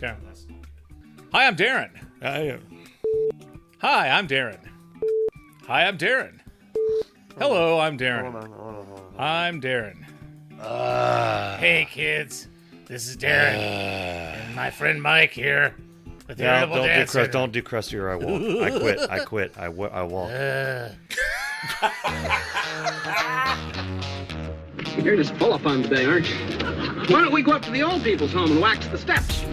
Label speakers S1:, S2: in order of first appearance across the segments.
S1: Okay. Hi, I'm Darin. Hi, I'm Darin. Hi, I'm Darin. Hello, I'm Darin.
S2: Hold on.
S1: I'm Darin. Hey, kids. This is Darin. And my friend Mike here. With the Irritable Dad Syndrome.
S2: Don't do crusty or I walk. I quit. I walk.
S3: You're just full of fun today, aren't you? Why don't we go up to the old people's home and wax the steps?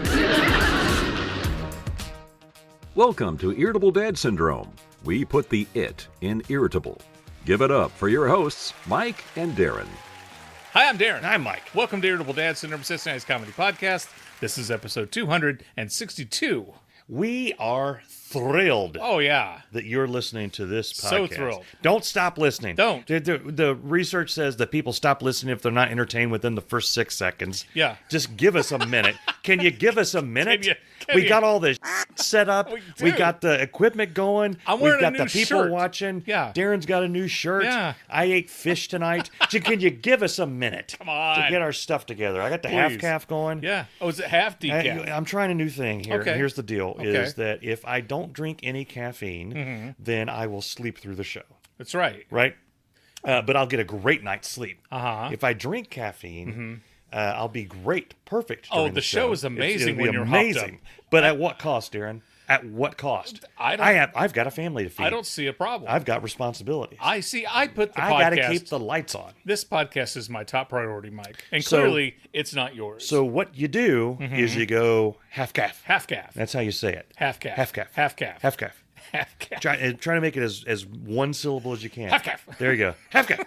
S4: Welcome to Irritable Dad Syndrome. We put the it in irritable. Give it up for your hosts, Mike and Darin.
S1: Hi, I'm Darin.
S2: I'm Mike.
S1: Welcome to Irritable Dad Syndrome, Cincinnati's comedy podcast. This is episode 262.
S2: We are thrilled
S1: Oh, yeah.
S2: that you're listening to this podcast.
S1: So thrilled.
S2: Don't stop listening.
S1: Don't.
S2: The research says that people stop listening if they're not entertained within the first 6 seconds.
S1: Yeah.
S2: Just give us a minute. Can you give us a minute?
S1: Can
S2: We
S1: you?
S2: got all this set up. We got the equipment going.
S1: I'm wearing
S2: We've got
S1: a new
S2: the people
S1: shirt.
S2: watching.
S1: Yeah.
S2: Darren's got a new shirt.
S1: Yeah.
S2: I ate fish tonight. Can you give us a minute?
S1: Come on.
S2: To get our stuff together. I got the
S1: Please.
S2: half calf going.
S1: Yeah. Oh, is it half decaf?
S2: I'm trying a new thing here.
S1: Okay.
S2: Here's the deal:
S1: Okay.
S2: is that if I don't drink any caffeine, then I will sleep through the show.
S1: That's right.
S2: Right? But I'll get a great night's sleep.
S1: Uh-huh.
S2: If I drink caffeine, I'll be great, perfect.
S1: Oh,
S2: during
S1: the show is amazing
S2: it'll be
S1: when you're hopped
S2: amazing.
S1: up.
S2: But at what cost, Darin? At what cost? I've got a family to feed.
S1: I don't see a problem.
S2: I've got responsibilities.
S1: I put the
S2: I
S1: podcast.
S2: got to keep the lights on.
S1: This podcast is my top priority, Mike. And
S2: So-
S1: clearly, it's not yours.
S2: So what you do is you go half calf.
S1: half calf.
S2: That's how you say it.
S1: Half calf.
S2: Half calf.
S1: Half calf.
S2: Half calf.
S1: Half calf.
S2: Try to make it as one syllable as you can.
S1: Half calf.
S2: There you go. Half calf.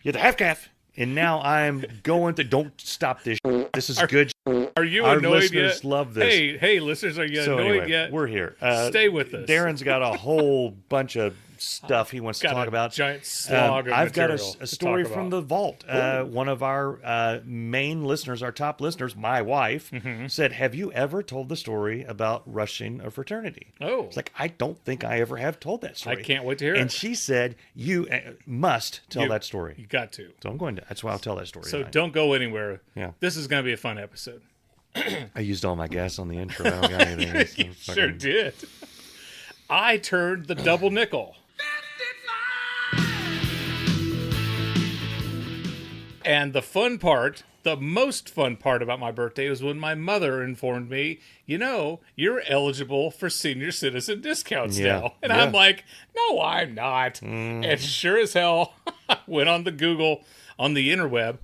S2: You're the half calf. And now I'm going to. Don't stop this. This is good.
S1: Are you
S2: Our
S1: annoyed
S2: listeners
S1: yet?
S2: love this.
S1: Hey, listeners, are you
S2: So
S1: annoyed
S2: anyway,
S1: yet?
S2: we're here.
S1: Stay with us.
S2: Darren's got a whole bunch of stuff he wants to
S1: Got
S2: talk
S1: a
S2: about.
S1: giant slog of
S2: I've got
S1: material
S2: a
S1: to
S2: story
S1: talk
S2: from
S1: about.
S2: the vault. One of our main listeners, our top listeners, my wife, said, "Have you ever told the story about rushing a fraternity?"
S1: Oh.
S2: It's like, I don't think I ever have told that
S1: I
S2: story.
S1: can't wait to hear
S2: And
S1: it.
S2: she said, "You must tell that story."
S1: You got to.
S2: So I'm going to. That's why I'll tell that story.
S1: So
S2: tonight.
S1: don't go anywhere.
S2: Yeah.
S1: This is going to be a fun episode.
S2: I used all my gas on the intro. I don't got anything. It's
S1: You
S2: so
S1: sure
S2: fucking-
S1: did. I turned the double nickel. And the fun part, the most fun part about my birthday was when my mother informed me, you're eligible for senior citizen discounts
S2: Yeah,
S1: now. And
S2: yeah.
S1: I'm like, no, I'm not. And sure as hell, I went on the Google, on the interweb,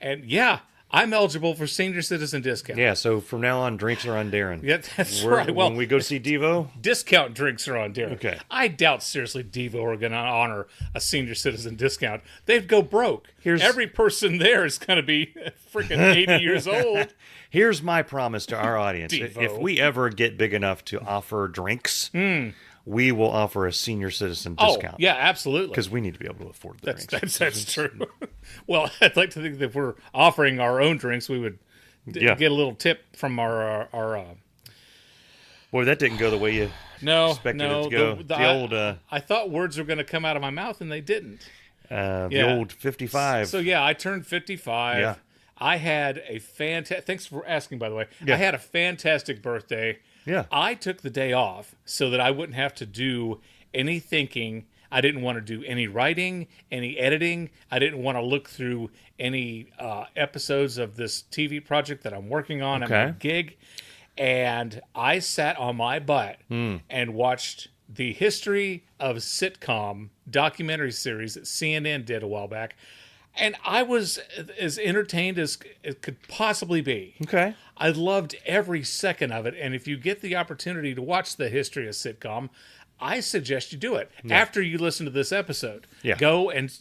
S1: and yeah, I'm eligible for senior citizen discount.
S2: Yeah, so from now on, drinks are on Darin.
S1: Yeah, that's right. Well,
S2: When we go see Devo,
S1: discount drinks are on Darin.
S2: Okay.
S1: I doubt seriously Devo are going to honor a senior citizen discount. They'd go broke. Every person there is going to be freaking 80 years old.
S2: here's my promise to our audience.
S1: Devo.
S2: If we ever get big enough to offer drinks, we will offer a senior citizen discount.
S1: Oh, yeah, absolutely.
S2: Because we need to be able to afford the drinks.
S1: That's true. Well, I'd like to think that if we're offering our own drinks, we would
S2: Yeah.
S1: get a little tip from our
S2: Boy, that didn't go the way you expected it to go. The old,
S1: I thought words were going to come out of my mouth, and they didn't.
S2: the old 55.
S1: So yeah, I turned 55.
S2: Yeah.
S1: I had a fantastic. Thanks for asking, by the way.
S2: Yeah.
S1: I had a fantastic birthday.
S2: Yeah.
S1: I took the day off so that I wouldn't have to do any thinking. I didn't want to do any writing, any editing. I didn't want to look through any episodes of this TV project that I'm working on at my
S2: Okay.
S1: gig. And I sat on my butt and watched the history of sitcom documentary series that CNN did a while back. And I was as entertained as it could possibly be.
S2: Okay.
S1: I loved every second of it. And if you get the opportunity to watch the history of sitcom, I suggest you do it after you listen to this episode.
S2: Yeah.
S1: Go and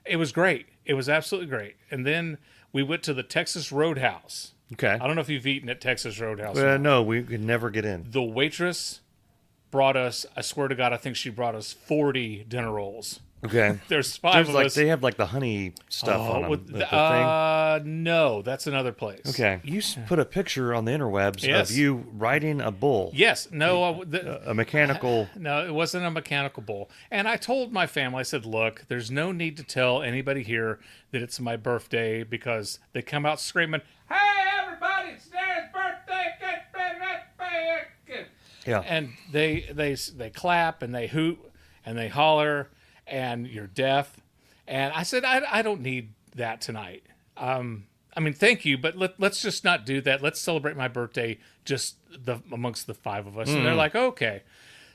S1: it was great. It was absolutely great. And then we went to the Texas Roadhouse.
S2: Okay.
S1: I don't know if you've eaten at Texas Roadhouse.
S2: No, we could never get in.
S1: The waitress brought us, I swear to God, I think she brought us 40 dinner rolls.
S2: Okay.
S1: There's five of us.
S2: They have like the honey stuff on them.
S1: with
S2: The thing.
S1: No, that's another place.
S2: Okay. You put a picture on the interwebs
S1: Yes.
S2: of you riding a bull.
S1: Yes. No.
S2: A mechanical.
S1: No, it wasn't a mechanical bull. And I told my family, I said, look, there's no need to tell anybody here that it's my birthday because they come out screaming, hey, everybody, it's Darren's birthday.
S2: Yeah.
S1: And they clap and they hoot and they holler and you're deaf. And I said, I don't need that tonight. I mean, thank you, but let's just not do that. Let's celebrate my birthday just amongst the 5 of us. And they're like, okay.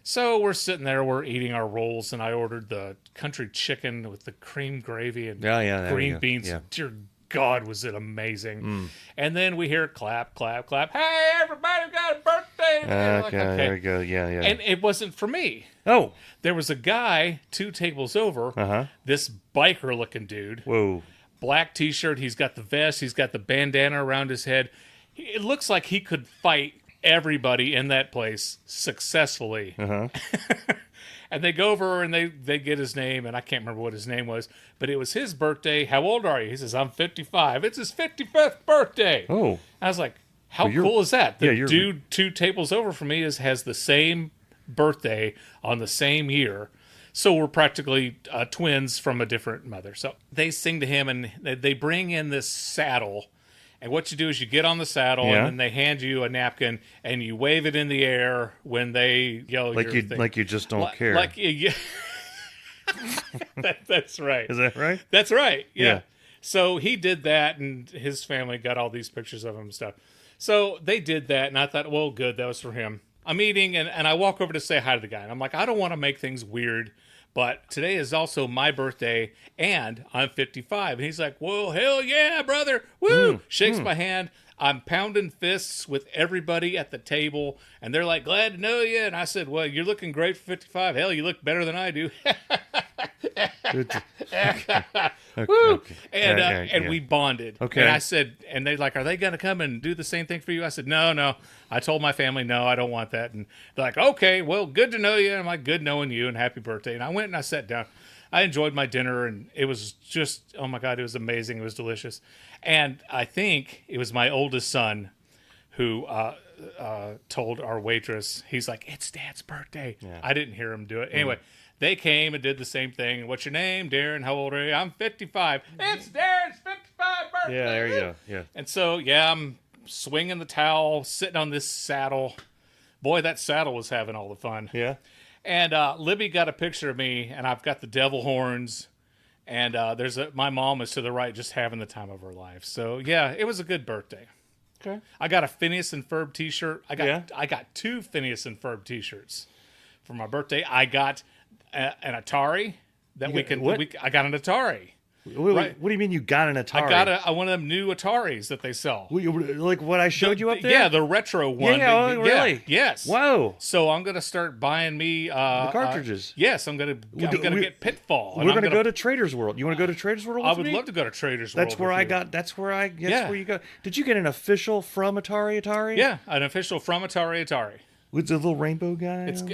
S1: So we're sitting there, we're eating our rolls, and I ordered the country chicken with the cream gravy and green beans.
S2: Yeah.
S1: Dear God, was it amazing. And then we hear clap, clap, clap. Hey, everybody got a birthday.
S2: Okay, there we go. Yeah.
S1: And it wasn't for me.
S2: Oh.
S1: There was a guy 2 tables over, this biker-looking dude.
S2: Whoa.
S1: Black T-shirt, he's got the vest, he's got the bandana around his head. It looks like he could fight everybody in that place successfully. And they go over and they get his name, and I can't remember what his name was, but it was his birthday. How old are you? He says, I'm 55. It's his 55th birthday.
S2: Oh.
S1: I was like, how cool is that? The
S2: you're...
S1: dude 2 tables over from me has the same birthday on the same year. So we're practically twins from a different mother. So they sing to him, and they bring in this saddle. And what you do is you get on the saddle, and then they hand you a napkin, and you wave it in the air when they yell
S2: like
S1: your thing.
S2: Like you just don't care.
S1: That's right.
S2: Is that right?
S1: That's right. Yeah. So he did that, and his family got all these pictures of him and stuff. So they did that, and I thought, well, good, that was for him. I'm eating, and I walk over to say hi to the guy, and I'm like, I don't want to make things weird, but today is also my birthday, and I'm 55. And he's like, well, hell yeah, brother. Woo! Shakes my hand. I'm pounding fists with everybody at the table, and they're like, glad to know you. And I said, well, you're looking great for 55. Hell, you look better than I do. Woo! And we bonded.
S2: Okay.
S1: And I said, and they're like, are they going to come and do the same thing for you? I said, no. I told my family, no, I don't want that. And they're like, okay, well, good to know you. And I'm like, good knowing you, and happy birthday. And I went and I sat down. I enjoyed my dinner, and it was just, oh my God, it was amazing. It was delicious. And I think it was my oldest son who told our waitress, he's like, it's Dad's birthday. Yeah. I didn't hear him do it. Anyway, they came and did the same thing. What's your name, Darin? How old are you? I'm 55. It's Darin's 55 birthday.
S2: Yeah, there you go. Yeah.
S1: And so, I'm swinging the towel, sitting on this saddle. Boy, that saddle was having all the fun.
S2: Yeah.
S1: And Libby got a picture of me, and I've got the devil horns. And my mom is to the right, just having the time of her life. So, it was a good birthday.
S2: Okay.
S1: I got a Phineas and Ferb t-shirt. I got 2 Phineas and Ferb t-shirts for my birthday. I got an Atari that I got an Atari.
S2: What do you mean you got an Atari?
S1: I got one of them new Ataris that they sell.
S2: Like what I showed you up there?
S1: Yeah, the retro one.
S2: Yeah, really?
S1: Yes.
S2: Whoa.
S1: So I'm gonna start buying me
S2: the cartridges.
S1: Yes, I'm gonna get Pitfall.
S2: We're gonna go to Trader's World. You want to go to Trader's World?
S1: I would love to go to Trader's World.
S2: That's where where you go. Did you get an official from Atari?
S1: Yeah, an official from Atari.
S2: With the little rainbow guy?
S1: It's the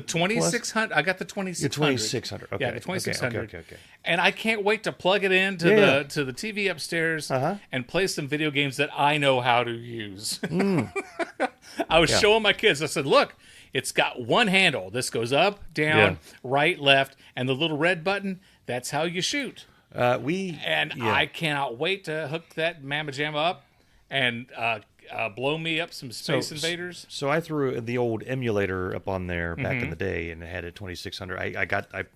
S1: 2600. I got the 2600.
S2: The 2600. Okay.
S1: Yeah, the 2600.
S2: Okay.
S1: And I can't wait to plug it into the TV upstairs and play some video games that I know how to use. I was showing my kids. I said, "Look, it's got one handle. This goes up, down, right, left, and the little red button. That's how you shoot." I cannot wait to hook that mamma jamma up and blow me up some Space Invaders.
S2: So I threw the old emulator up on there back in the day, and it had a 2600.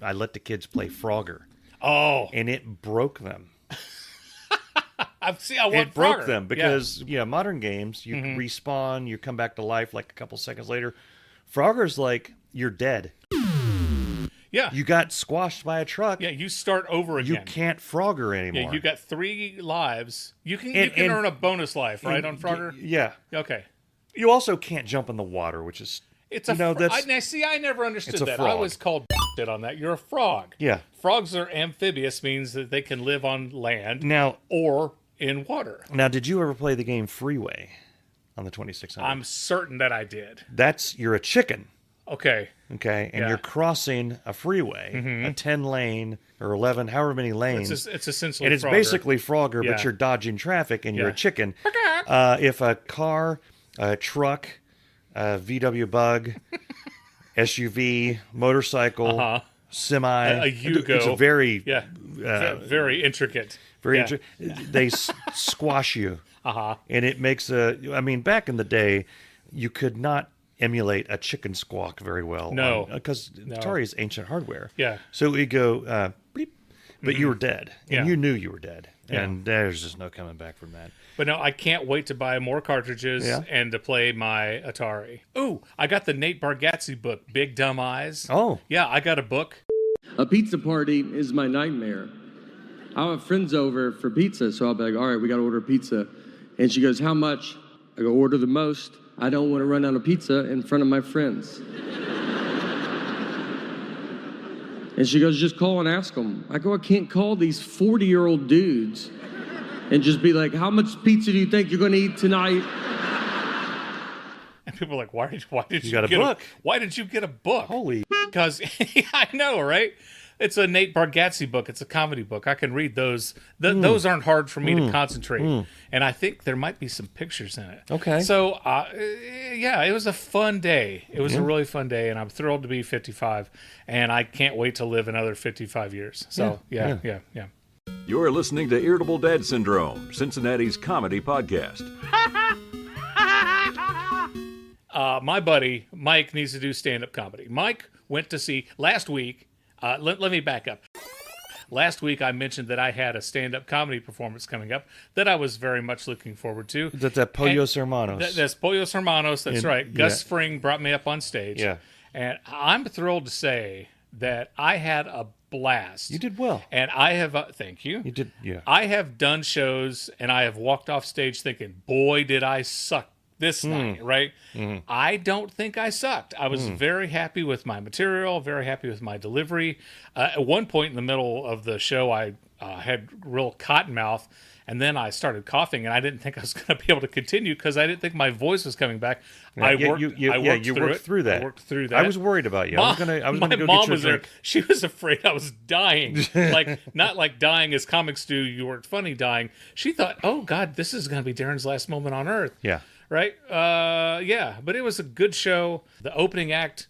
S2: I let the kids play Frogger.
S1: Oh,
S2: and it broke them.
S1: It
S2: broke them because modern games you respawn, you come back to life like a couple seconds later. Frogger's like you're dead.
S1: Yeah.
S2: You got squashed by a truck.
S1: Yeah, you start over again.
S2: You can't Frogger anymore.
S1: Yeah, you got 3 lives. You can earn a bonus life, right, on Frogger?
S2: Yeah.
S1: Okay.
S2: You also can't jump in the water, which is... I
S1: never understood that. I was called shit on that. You're a frog.
S2: Yeah.
S1: Frogs are amphibious, means that they can live on land or in water.
S2: Now, did you ever play the game Freeway on the 2600?
S1: I'm certain that I did.
S2: You're a chicken.
S1: Okay.
S2: And you're crossing a freeway, a 10 lane or 11, however many lanes.
S1: It's essentially
S2: and it's
S1: Frogger.
S2: Basically Frogger, but you're dodging traffic and you're a chicken. If a car, a truck, a VW Bug, SUV, motorcycle, semi,
S1: a Yugo,
S2: it's a very
S1: very intricate.
S2: They squash you, and it makes back in the day. you could not emulate a chicken squawk very well.
S1: No.
S2: Because Atari is ancient hardware.
S1: Yeah.
S2: So it would go, bleep, but you were dead. And
S1: Yeah.
S2: you knew you were dead.
S1: Yeah.
S2: And there's just no coming back from that.
S1: But no, I can't wait to buy more cartridges and to play my Atari. Ooh, I got the Nate Bargatze book, Big Dumb Eyes.
S2: Oh.
S1: Yeah, I got a book.
S5: A pizza party is my nightmare. I'll have friends over for pizza, so I'll be like, all right, we got to order pizza. And she goes, how much? I go, order the most. I don't want to run out of pizza in front of my friends. And she goes, just call and ask them. I go, I can't call these 40-year-old dudes and just be like, how much pizza do you think you're going to eat tonight?
S1: And people are like, why did you
S2: got a
S1: get
S2: book?
S1: Why did you get a book?
S2: Holy.
S1: Because I know, right? It's a Nate Bargatze book. It's a comedy book. I can read those. Those aren't hard for me to concentrate. And I think there might be some pictures in it.
S2: Okay.
S1: So, yeah, it was a fun day. It was a really fun day, and I'm thrilled to be 55. And I can't wait to live another 55 years. So, yeah.
S4: You're listening to Irritable Dad Syndrome, Cincinnati's comedy podcast.
S1: My buddy, Mike, needs to do stand-up comedy. Mike went to see, last week, let me back up. Last week, I mentioned that I had a stand-up comedy performance coming up that I was very much looking forward to.
S2: That's at Pollos Hermanos.
S1: That's Pollos Hermanos, that's right. Gus Fring brought me up on stage.
S2: Yeah.
S1: And I'm thrilled to say that I had a blast.
S2: You did well.
S1: And I have, thank you.
S2: You did, yeah.
S1: I have done shows, and I have walked off stage thinking, boy, did I suck this night, right? I don't think I sucked. I was very happy with my material, very happy with my delivery. At one point in the middle of the show, I had real cotton mouth, and then I started coughing, and I didn't think I was going to be able to continue because I didn't think my voice was coming back. I worked through that.
S2: I was worried about you. I was gonna go
S1: my
S2: get
S1: mom
S2: you a
S1: was there.
S2: drink.
S1: She was afraid I was dying. Not like dying as comics do, you weren't funny dying. She thought, oh, God, this is going to be Darin's last moment on Earth.
S2: Yeah.
S1: Right? Yeah. But it was a good show. The opening act,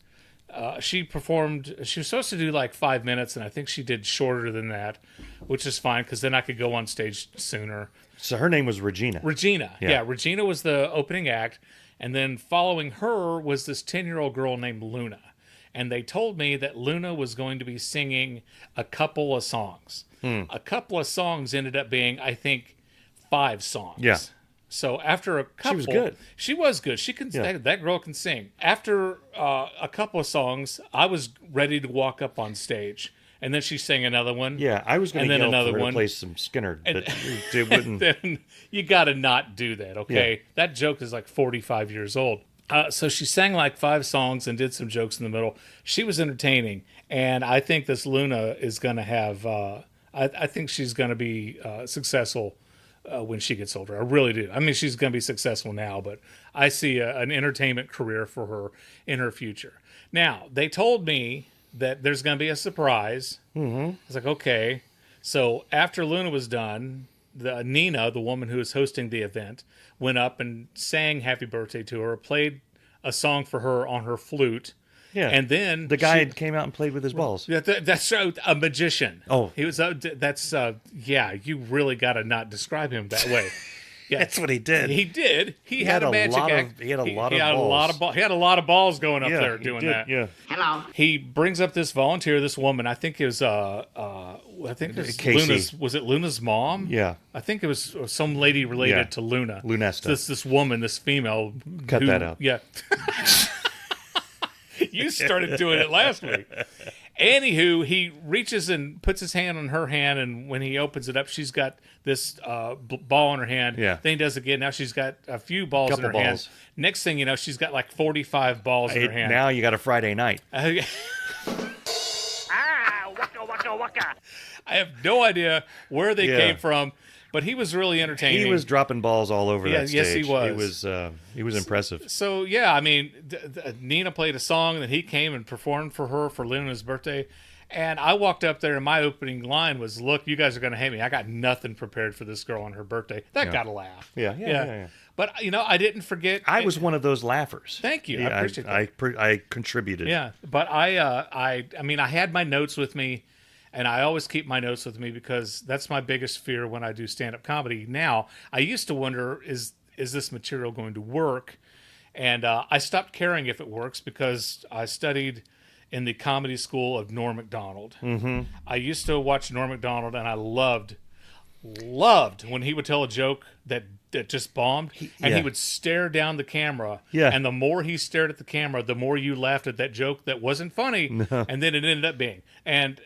S1: she performed, she was supposed to do like 5 minutes, and I think she did shorter than that, which is fine because then I could go on stage sooner.
S2: So her name was Regina.
S1: Yeah, Regina was the opening act. And then following her was this 10-year-old girl named Luna. And they told me that Luna was going to be singing a couple of songs. A couple of songs ended up being, I think, 5 songs.
S2: Yeah.
S1: So after a couple...
S2: She was good.
S1: She was good. She can. That girl can sing. After a couple of songs, I was ready to walk up on stage. And then she sang another one.
S2: Yeah, I was going to yell
S1: another
S2: for her
S1: one.
S2: to play some Skinner, but it wouldn't.
S1: Then you got to not do that, okay?
S2: Yeah.
S1: That joke is like 45 years old. So she sang like 5 songs and did some jokes in the middle. She was entertaining. And I think this Luna is going to have... I think she's going to be successful when she gets older. I really do. I mean, she's going to be successful now, but I see an entertainment career for her in her future. Now, they told me that there's going to be a surprise. I was like, okay. So after Luna was done, Nina, the woman who was hosting the event, went up and sang happy birthday to her, played a song for her on her flute.
S2: Yeah.
S1: And then
S2: the guy came out and played with his balls.
S1: That's a magician.
S2: Oh.
S1: He was, you really got to not describe him that way. Yeah.
S2: That's what he did.
S1: He did. He had a magic act.
S2: He had a lot of balls.
S1: He had a lot of balls going up there doing
S2: did,
S1: that.
S2: Yeah.
S3: Hello.
S1: He brings up this volunteer, this woman. I think it was
S2: Casey.
S1: Luna's mom?
S2: Yeah.
S1: I think it was some lady related to Luna.
S2: Lunesta.
S1: This woman, this female.
S2: Cut that out.
S1: Yeah. You started doing it last week. Anywho, he reaches and puts his hand on her hand, and when he opens it up, she's got this ball in her hand.
S2: Yeah.
S1: Then he does it again. Now she's got a few balls in her hand. Next thing you know, she's got like 45 balls in her hand.
S2: Now you got a Friday night.
S1: Waka, waka, waka. I have no idea where they came from, but he was really entertaining.
S2: He was dropping balls all over that stage.
S1: Yes, he was.
S2: He was impressive.
S1: So yeah, I mean, Nina played a song, and then he came and performed for her for Luna's birthday. And I walked up there, and my opening line was, "Look, you guys are going to hate me. I got nothing prepared for this girl on her birthday." That got a laugh.
S2: Yeah.
S1: But I didn't forget.
S2: I was one of those laughers.
S1: Thank you. I appreciate that.
S2: I contributed.
S1: Yeah, but I mean, I had my notes with me. And I always keep my notes with me because that's my biggest fear when I do stand-up comedy. Now, I used to wonder, is this material going to work? And I stopped caring if it works because I studied in the comedy school of Norm Macdonald. Mm-hmm. I used to watch Norm Macdonald, and I loved when he would tell a joke that just bombed, and he would stare down the camera.
S2: Yeah.
S1: And the more he stared at the camera, the more you laughed at that joke that wasn't funny, and then it ended up being. And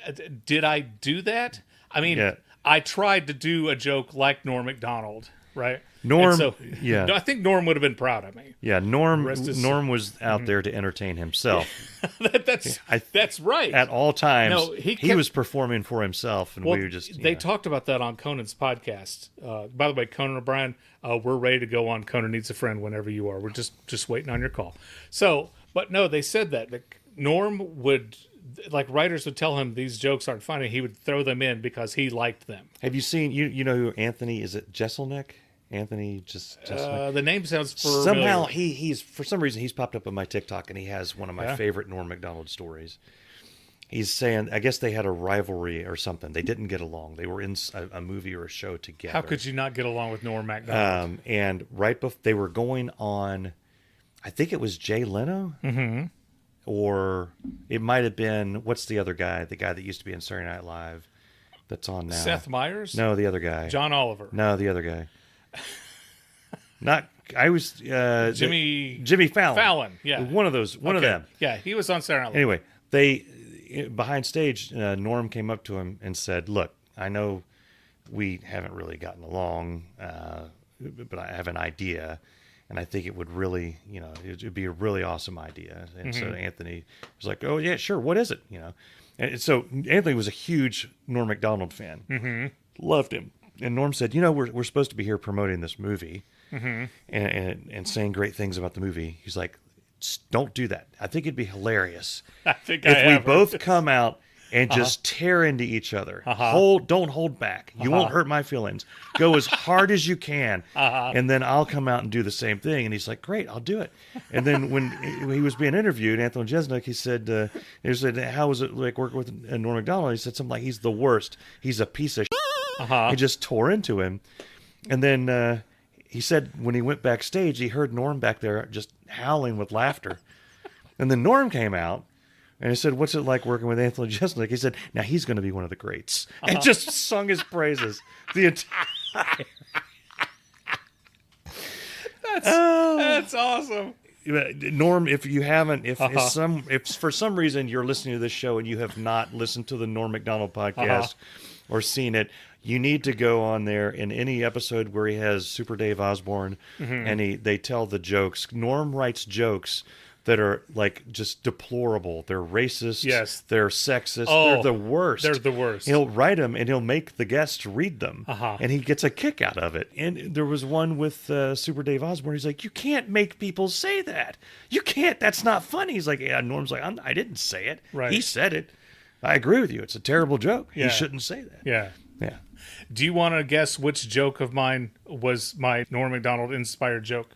S1: did I do that? I mean, I tried to do a joke like Norm Macdonald, right?
S2: Norm,
S1: I think Norm would have been proud of me.
S2: Yeah, Norm was out there to entertain himself.
S1: That's right.
S2: At all times,
S1: no,
S2: he was performing for himself, and we were just...
S1: They talked about that on Conan's podcast. By the way, Conan O'Brien, we're ready to go on Conan Needs a Friend whenever you are. We're just waiting on your call. So, but no, they said that Norm would... Like, writers would tell him these jokes aren't funny. He would throw them in because he liked them.
S2: Have you seen... You know who Anthony... Is it Jeselnik? Anthony just
S1: the name sounds familiar.
S2: Somehow he's for some reason he's popped up on my TikTok, and he has one of my favorite Norm Macdonald stories. He's saying, I guess they had a rivalry or something. They didn't get along. They were in a movie or a show together.
S1: How could you not get along with Norm Macdonald?
S2: And right before they were going on, I think it was Jay Leno, or it might have been, what's the other guy? The guy that used to be in Saturday Night Live, that's on now.
S1: Seth Meyers?
S2: No, the other guy.
S1: John Oliver?
S2: No, the other guy. Not, I was
S1: Jimmy
S2: Fallon.
S1: Fallon, yeah,
S2: one of them.
S1: Yeah, he was on Saturday Night Live.
S2: Anyway, they behind stage, Norm came up to him and said, "Look, I know we haven't really gotten along, but I have an idea, and I think it would really, it'd be a really awesome idea." And so Anthony was like, "Oh yeah, sure. What is it?" And so Anthony was a huge Norm Macdonald fan, loved him. And Norm said, we're supposed to be here promoting this movie and saying great things about the movie. He's like, don't do that. I think it'd be hilarious if we both come out and just tear into each other. Don't hold back. You won't hurt my feelings. Go as hard as you can, and then I'll come out and do the same thing. And he's like, great, I'll do it. And then when he was being interviewed, Anthony Jeselnik, he said, how was it like working with Norm Macdonald? He said something like, he's the worst. He's a piece of shit. He just tore into him. And then he said when he went backstage, he heard Norm back there just howling with laughter. And then Norm came out and he said, what's it like working with Anthony Jeselnik? He said, now he's going to be one of the greats. And just sung his praises the entire...
S1: That's awesome.
S2: Norm, if you haven't, if for some reason you're listening to this show and you have not listened to the Norm Macdonald podcast or seen it, you need to go on there in any episode where he has Super Dave Osborne and they tell the jokes. Norm writes jokes that are like just deplorable. They're racist. Yes. They're sexist. They're the worst.
S1: They're the worst.
S2: He'll write them and he'll make the guests read them. And he gets a kick out of it. And there was one with Super Dave Osborne. He's like, you can't make people say that. You can't. That's not funny. He's like, yeah. Norm's like, I didn't say it. Right. He said it. I agree with you. It's a terrible joke. Yeah. He shouldn't say that.
S1: Yeah.
S2: Yeah.
S1: Do you want to guess which joke of mine was my Norm Macdonald inspired joke?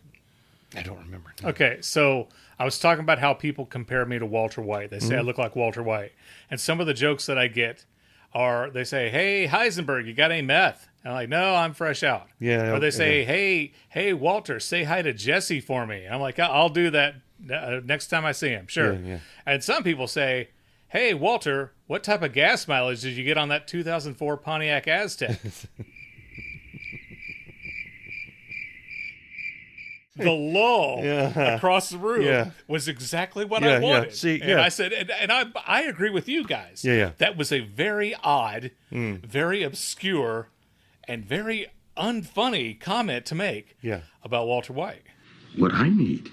S2: I don't remember. No.
S1: Okay, so I was talking about how people compare me to Walter White. They say I look like Walter White. And some of the jokes that I get are, they say, hey, Heisenberg, you got any meth? And I'm like, no, I'm fresh out.
S2: Yeah.
S1: Or they say, hey, Walter, say hi to Jesse for me. And I'm like, I'll do that next time I see him. Sure.
S2: Yeah.
S1: And some people say, hey, Walter, what type of gas mileage did you get on that 2004 Pontiac Aztek? The lull across the room was exactly what I wanted. And I said, and I agree with you guys. That was a very odd, very obscure, and very unfunny comment to make about Walter White.
S6: What I need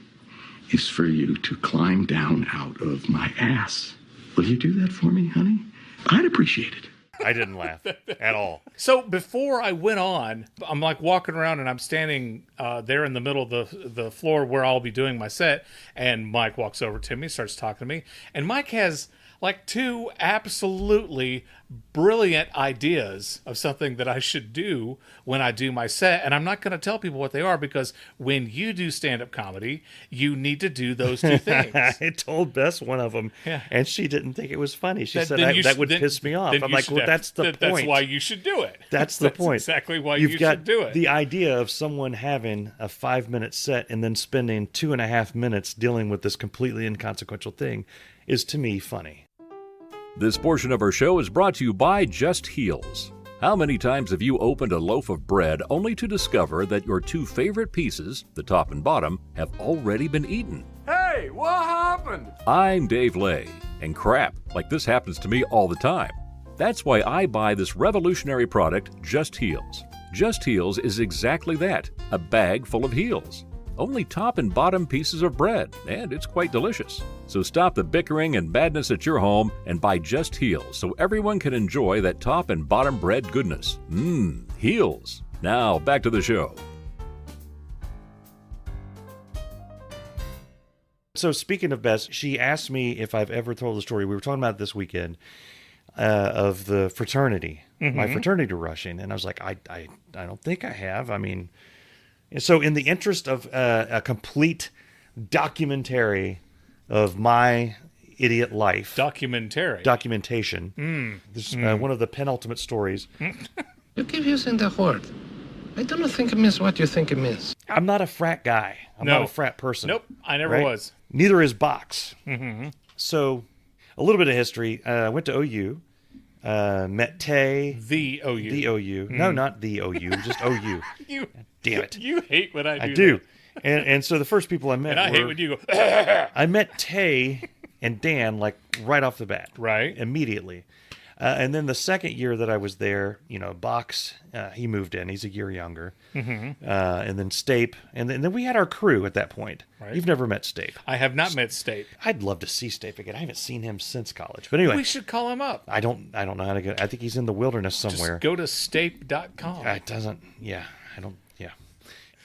S6: is for you to climb down out of my ass. Will you do that for me, honey? I'd appreciate it.
S2: I didn't laugh at all.
S1: So before I went on, I'm like walking around and I'm standing there in the middle of the floor where I'll be doing my set. And Mike walks over to me, starts talking to me. And Mike has like two absolutely brilliant ideas of something that I should do when I do my set. And I'm not going to tell people what they are, because when you do stand-up comedy, you need to do those two things.
S2: I told Bess one of them,
S1: Yeah.
S2: and she didn't think it was funny. She said
S1: Then you
S2: that would
S1: then-
S2: piss me off.
S1: then
S2: I'm
S1: you
S2: like,
S1: should
S2: well,
S1: have-
S2: that's the point.
S1: That's why you should do it.
S2: That's the point.
S1: Exactly why
S2: You've
S1: you
S2: got
S1: should do it.
S2: the idea of someone having a 5-minute set and then spending 2.5 minutes dealing with this completely inconsequential thing is, to me, funny.
S4: This portion of our show is brought to you by Just Heels. How many times have you opened a loaf of bread only to discover that your two favorite pieces, the top and bottom, have already been eaten?
S7: Hey, what happened?
S4: I'm Dave Lay, and crap, like this happens to me all the time. That's why I buy this revolutionary product, Just Heels. Just Heels is exactly that, a bag full of heels. Only top and bottom pieces of bread, and it's quite delicious. So stop the bickering and madness at your home and buy Just Heels so everyone can enjoy that top and bottom bread goodness. Heels. Now, back to the show.
S2: So speaking of Bess, she asked me if I've ever told the story. We were talking about it this weekend of the fraternity, my fraternity rushing, and I was like, I don't think I have. I mean, so in the interest of a complete documentary of my idiot life, documentation. This is one of the penultimate stories.
S8: You keep using the word. I don't think it means what you think it means.
S2: I'm not a frat guy. I'm not a frat person.
S1: Nope, I never was.
S2: Neither is Box. So, a little bit of history. I went to OU, met Tay.
S1: The OU.
S2: The OU. No, not the OU, just OU. Damn it.
S1: You hate when I do
S2: I do.
S1: that.
S2: And so the first people I met
S1: And I
S2: were,
S1: hate when you go,
S2: I met Tay and Dan like right off the bat.
S1: Right.
S2: Immediately. And then the second year that I was there, Box, he moved in. He's a year younger. And then Stape. And then we had our crew at that point.
S1: Right.
S2: You've never met Stape.
S1: I have not met Stape.
S2: I'd love to see Stape again. I haven't seen him since college. But anyway.
S1: We should call him up.
S2: I don't know how to get. I think he's in the wilderness somewhere.
S1: Just go to stape.com.
S2: It doesn't. Yeah.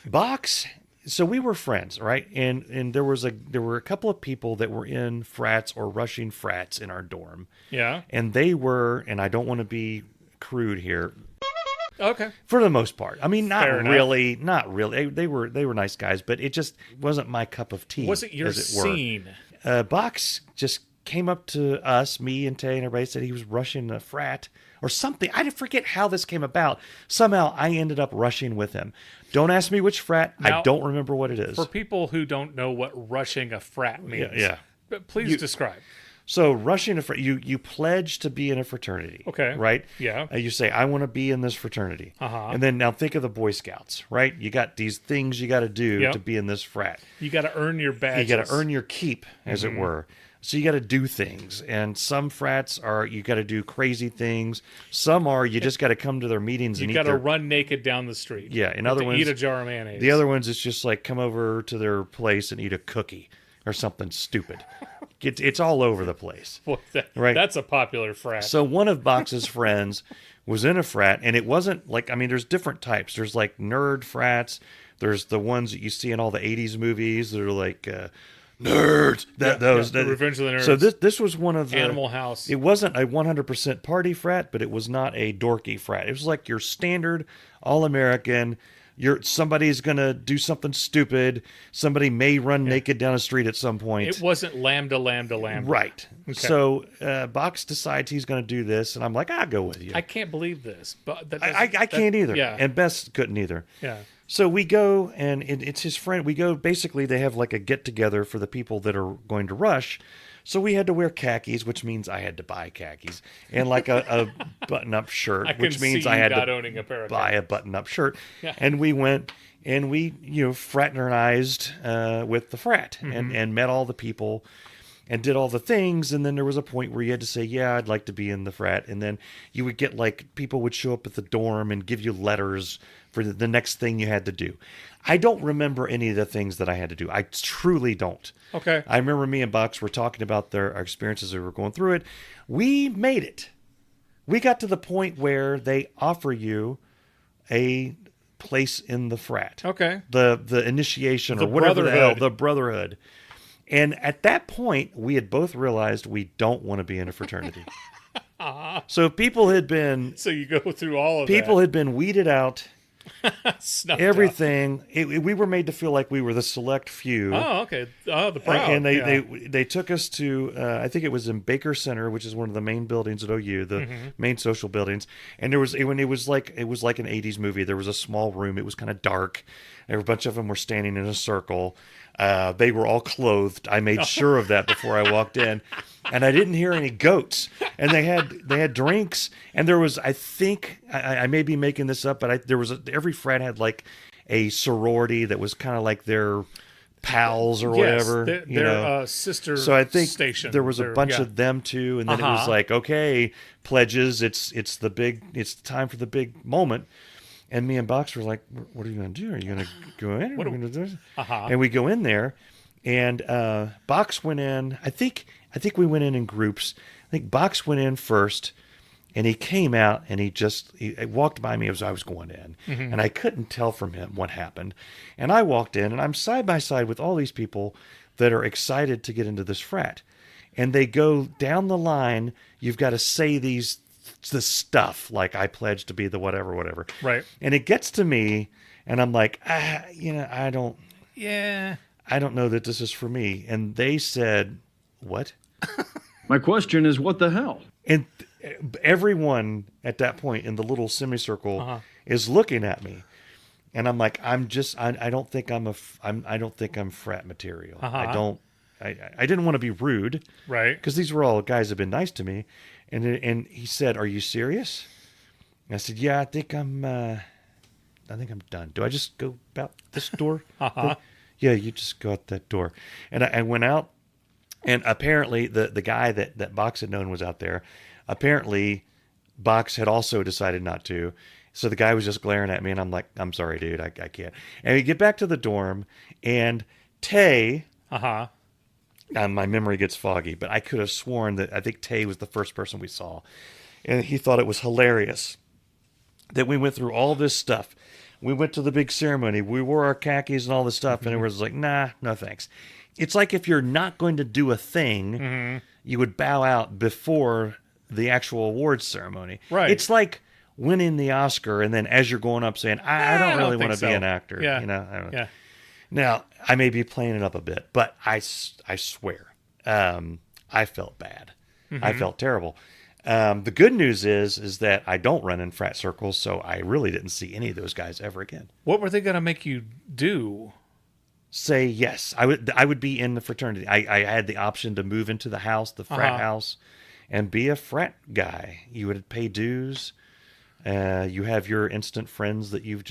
S2: Box. So we were friends, right? And there were a couple of people that were in frats or rushing frats in our dorm.
S1: Yeah.
S2: And they were, and I don't want to be crude here,
S1: Okay.
S2: for the most part. I mean, not
S1: Fair enough.
S2: really. They were nice guys, but it just wasn't my cup of tea.
S1: Was it your
S2: as it were.
S1: scene?
S2: Box just came up to us, me and Tay, and everybody said he was rushing a frat or something. I forget how this came about. Somehow I ended up rushing with him. Don't ask me which frat.
S1: Now,
S2: I don't remember what it is.
S1: For people who don't know what rushing a frat means,
S2: Yeah.
S1: But please describe.
S2: So rushing a frat, you pledge to be in a fraternity.
S1: Okay.
S2: Right?
S1: Yeah.
S2: You say, I want to be in this fraternity. And then now think of the Boy Scouts, right? You got these things you got to do to be in this frat.
S1: You got to earn your badges.
S2: You got to earn your keep, as it were. So you got to do things. And some frats are, you got to do crazy things. Some are, you just got to come to their meetings and
S1: You
S2: eat
S1: got to
S2: their...
S1: run naked down the street.
S2: Yeah. In other ones,
S1: eat a jar of mayonnaise.
S2: the other ones, it's just like come over to their place and eat a cookie or something stupid. It's all over the place.
S1: Boy,
S2: Right.
S1: That's a popular frat.
S2: So one of Box's friends was in a frat, and it wasn't like, I mean, there's different types. There's like nerd frats. There's the ones that you see in all the 80s movies that are like nerds.
S1: The Revenge of the Nerds.
S2: So this was one of the...
S1: Animal House.
S2: It wasn't a 100% party frat, but it was not a dorky frat. It was like your standard all-American... somebody's gonna do something stupid. Somebody may run naked down a street at some point.
S1: It wasn't lambda.
S2: Right.
S1: Okay.
S2: So Box decides he's going to do this, and I'm like, I'll go with you.
S1: I can't believe this, but
S2: I can't either.
S1: Yeah.
S2: And Bess couldn't either.
S1: Yeah.
S2: So we go, and it's his friend. We go, basically, they have like a get together for the people that are going to rush. So we had to wear khakis, which means I had to buy khakis, and like a button-up shirt, which means I had to buy a button-up shirt.
S1: Yeah.
S2: And we went and we, fraternized with the frat and met all the people and did all the things. And then there was a point where you had to say, yeah, I'd like to be in the frat. And then you would get like people would show up at the dorm and give you letters for the next thing you had to do. I don't remember any of the things that I had to do. I truly don't.
S1: Okay.
S2: I remember me and Box were talking about our experiences as we were going through it. We made it. We got to the point where they offer you a place in the frat.
S1: Okay.
S2: The initiation or whatever the hell, the brotherhood. And at that point, we had both realized we don't want to be in a fraternity. So people had been...
S1: So you go through all of
S2: people had been weeded out.
S1: Snuffed
S2: Everything. We were made to feel like we were the select few.
S1: Oh, okay. Oh, the proud.
S2: And they took us to, I think it was in Baker Center, which is one of the main buildings at OU, the main social buildings. And there was, when it was like an 80s movie, there was a small room. It was kind of dark. A bunch of them were standing in a circle. They were all clothed. I made sure of that before I walked in. And I didn't hear any goats. And they had drinks. And there was, I think, I may be making this up, but every frat had like a sorority that was kind of like their pals or whatever.
S1: Their sister
S2: so I think
S1: station.
S2: There was a bunch of them too. And then it was like, okay, pledges, it's time for the big moment. And me and Box were like, what are you going to do? Are you going to go in? What are we going to do? And we go in there, and Box went in. I think we went in groups. I think Box went in first, and he came out, and he walked by me as I was going in. And I couldn't tell from him what happened. And I walked in, and I'm side by side with all these people that are excited to get into this frat. And they go down the line. You've got to say the stuff like I pledge to be the whatever.
S1: Right.
S2: And it gets to me and I'm like, I don't know that this is for me. And they said, what?
S9: My question is, what the hell?
S2: And everyone at that point in the little semicircle is looking at me. And I'm like, I don't think I'm frat material. I didn't want to be rude.
S1: Right.
S2: Because these were all guys that have been nice to me. And he said, "Are you serious?" And I said, "Yeah, I think I'm done. Do I just go out this door?" Yeah, you just go out that door. And I went out, and apparently the guy that Box had known was out there. Apparently, Box had also decided not to. So the guy was just glaring at me, and I'm like, "I'm sorry, dude, I can't." And we get back to the dorm, and Tay. My memory gets foggy, but I could have sworn that I think Tay was the first person we saw. And he thought it was hilarious that we went through all this stuff. We went to the big ceremony. We wore our khakis and all this stuff. And it was like, nah, no thanks. It's like if you're not going to do a thing, you would bow out before the actual awards ceremony.
S1: Right.
S2: It's like winning the Oscar and then as you're going up saying, I don't really want to be an actor.
S1: Yeah.
S2: I don't know.
S1: Yeah.
S2: Now, I may be playing it up a bit, but I swear, I felt bad. I felt terrible. The good news is that I don't run in frat circles, so I really didn't see any of those guys ever again.
S1: What were they going to make you do?
S2: Say yes. I would be in the fraternity. I had the option to move into the house, the frat house, and be a frat guy. You would pay dues. You have your instant friends that you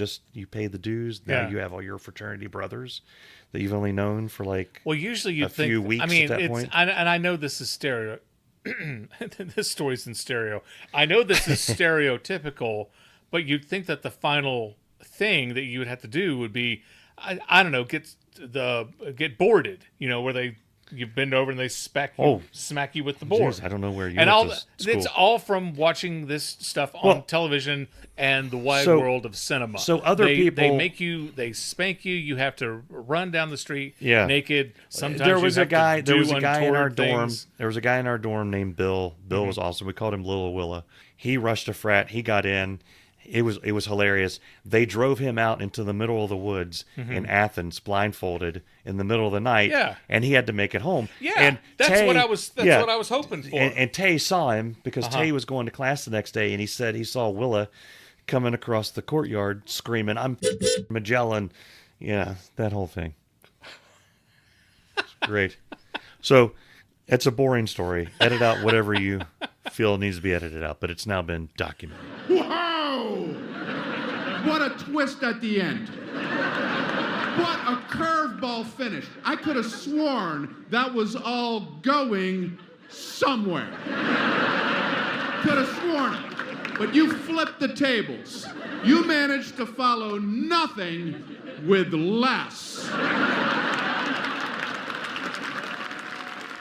S2: pay the dues. Now you have all your fraternity brothers that you've only known for
S1: usually
S2: a few weeks at that point.
S1: And I know this is stereo. This story's in stereo. I know this is stereotypical, but you'd think that the final thing that you would have to do would be, I don't know, get boarded. Where you bend over and they smack you with the board.
S2: Geez, I don't know where you
S1: and
S2: went to school.
S1: It's all from watching this stuff on television and the wide world of cinema.
S2: So
S1: they spank you. You have to run down the street naked. Sometimes
S2: there was a guy in our
S1: dorm.
S2: There was a guy in our dorm named Bill. Bill was awesome. We called him Little Willa. He rushed a frat. He got in. It was hilarious. They drove him out into the middle of the woods in Athens, blindfolded, in the middle of the night, and he had to make it home.
S1: Yeah,
S2: and
S1: that's what I was hoping for.
S2: And Tay saw him because Tay was going to class the next day, and he said he saw Willa coming across the courtyard screaming, "I'm Magellan," that whole thing. It's great. So it's a boring story. Edit out whatever you feel needs to be edited out, but it's now been documented.
S10: Whoa! What a twist at the end. What a curveball finish. I could have sworn that was all going somewhere. Could have sworn it. But you flipped the tables. You managed to follow nothing with less.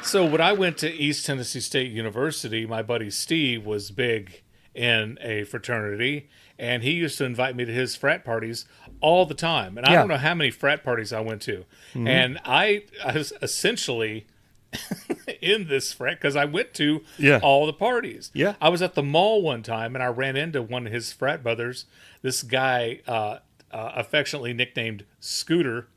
S1: So when I went to East Tennessee State University, my buddy Steve was big in a fraternity, and he used to invite me to his frat parties all the time. And I don't know how many frat parties I went to. And I was essentially in this frat because I went to all the parties.
S2: Yeah.
S1: I was at the mall one time, and I ran into one of his frat brothers, this guy affectionately nicknamed Scooter,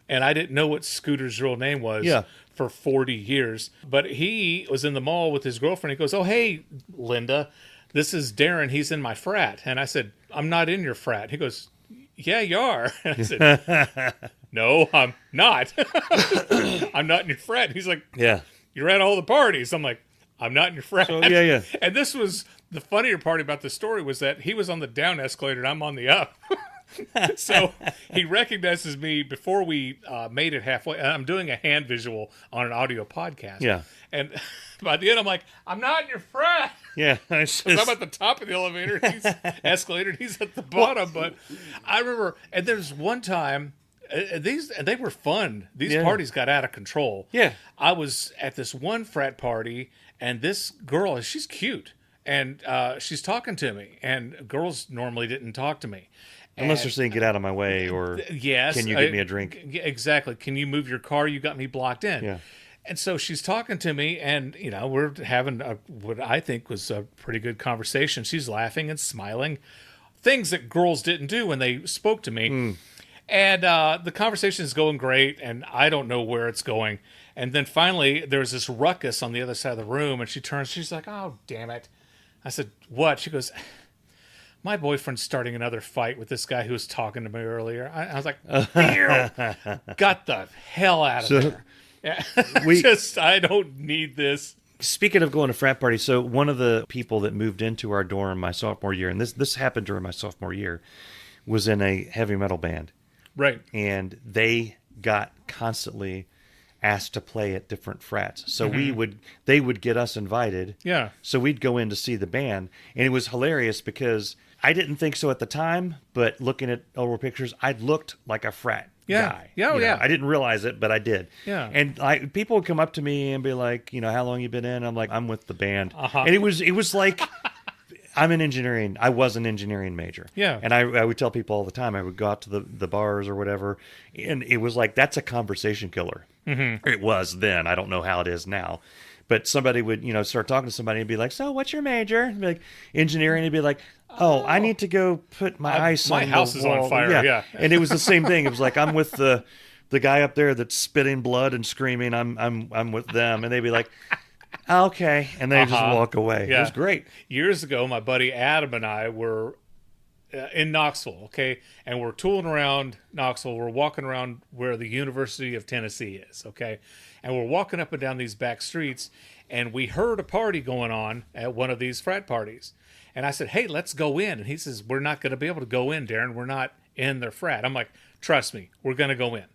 S1: and I didn't know what Scooter's real name was for 40 years. But he was in the mall with his girlfriend. He goes, "Oh, hey, Linda, this is Darin. He's in my frat." And I said, "I'm not in your frat." He goes, "Yeah, you are." And I said, "No, I'm not. I'm not in your frat." And he's like,
S2: Yeah.
S1: "You're at all the parties." I'm like, "I'm not in your frat."
S2: So, yeah.
S1: And this was the funnier part about the story was that he was on the down escalator and I'm on the up. So he recognizes me before we made it halfway. I'm doing a hand visual on an audio podcast.
S2: Yeah.
S1: And by the end, I'm like, "I'm not in your frat."
S2: Yeah.
S1: I'm at the top of the elevator, escalator, and he's at the bottom. But I remember, and there's one time, they were fun. These parties got out of control.
S2: Yeah.
S1: I was at this one frat party, and this girl, she's cute, and she's talking to me, and girls normally didn't talk to me.
S2: Unless they're saying, "Get out of my way," or
S1: yes,
S2: "Can you get me a drink?"
S1: Exactly. "Can you move your car? You got me blocked in."
S2: Yeah.
S1: And so she's talking to me, and we're having what I think was a pretty good conversation. She's laughing and smiling, things that girls didn't do when they spoke to me. And the conversation is going great, and I don't know where it's going. And then finally, there's this ruckus on the other side of the room, and she turns. She's like, "Oh, damn it!" I said, "What?" She goes, "My boyfriend's starting another fight with this guy who was talking to me earlier." I was like, "Ew, got the hell out of there." Yeah. I don't need this.
S2: Speaking of going to frat parties, so one of the people that moved into our dorm my sophomore year, and this happened during my sophomore year, was in a heavy metal band.
S1: Right.
S2: And they got constantly asked to play at different frats. So they would get us invited.
S1: Yeah.
S2: So we'd go in to see the band. And it was hilarious because I didn't think so at the time, but looking at old pictures, I looked like a frat guy.
S1: Yeah.
S2: You know, I didn't realize it, but I did.
S1: Yeah.
S2: And people would come up to me and be like, "How long you been in?" I'm like, "I'm with the band."
S1: Uh-huh.
S2: And it was like, I was an engineering major.
S1: Yeah.
S2: And I would tell people all the time, I would go out to the bars or whatever, and it was like, that's a conversation killer.
S1: Mm-hmm.
S2: It was then. I don't know how it is now. But somebody would, start talking to somebody and be like, "So what's your major?" And be like, "Engineering." And be like, "Oh, I need to go put my ice on the
S1: house is
S2: wall."
S1: on fire. Yeah.
S2: And it was the same thing. It was like, "I'm with the guy up there that's spitting blood and screaming. I'm with them." And they'd be like, "Okay," and they just walk away.
S1: Yeah.
S2: It was great.
S1: Years ago, my buddy Adam and I were in Knoxville, okay? And we're tooling around Knoxville. We're walking around where the University of Tennessee is, okay? And we're walking up and down these back streets, and we heard a party going on at one of these frat parties. And I said, "Hey, let's go in." And he says, "We're not going to be able to go in, Darin. We're not in their frat." I'm like, "Trust me, we're going to go in."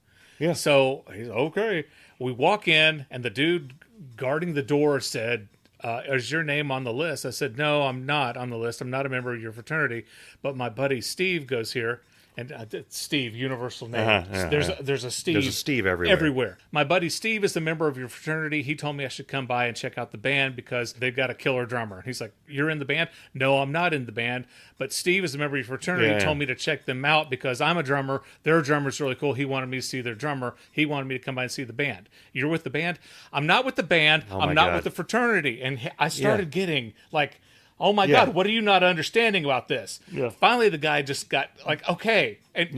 S2: Yeah.
S1: So he's okay. We walk in, and the dude guarding the door said, "Is your name on the list?" I said, "No, I'm not on the list. I'm not a member of your fraternity. But my buddy Steve goes here." And Steve, universal name. There's a Steve.
S2: There's a Steve everywhere.
S1: My buddy Steve is a member of your fraternity. He told me I should come by and check out the band because they've got a killer drummer. He's like, "You're in the band?" "No, I'm not in the band. But Steve is a member of your fraternity. He told me to check them out because I'm a drummer. Their drummer's really cool. He wanted me to see their drummer. He wanted me to come by and see the band." "You're with the band?" "I'm not with the band. I'm not with the fraternity." And I started getting like, "Oh my God, what are you not understanding about this?"
S2: Yeah.
S1: Finally, the guy just got like, "Okay." And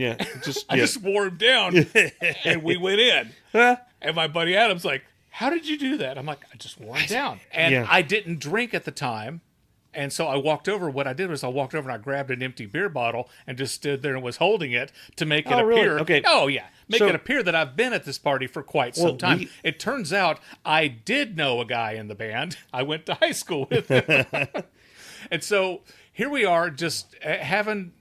S1: I just wore him down and we went in. And my buddy Adam's like, "How did you do that?" I'm like, "I just wore him down." And I didn't drink at the time. And so I walked over. What I did was I walked over and I grabbed an empty beer bottle and just stood there and was holding it to make it appear.
S2: Really? Okay.
S1: Oh, yeah. Make it appear that I've been at this party for quite some time. It turns out I did know a guy in the band. I went to high school with him. And so here we are just having,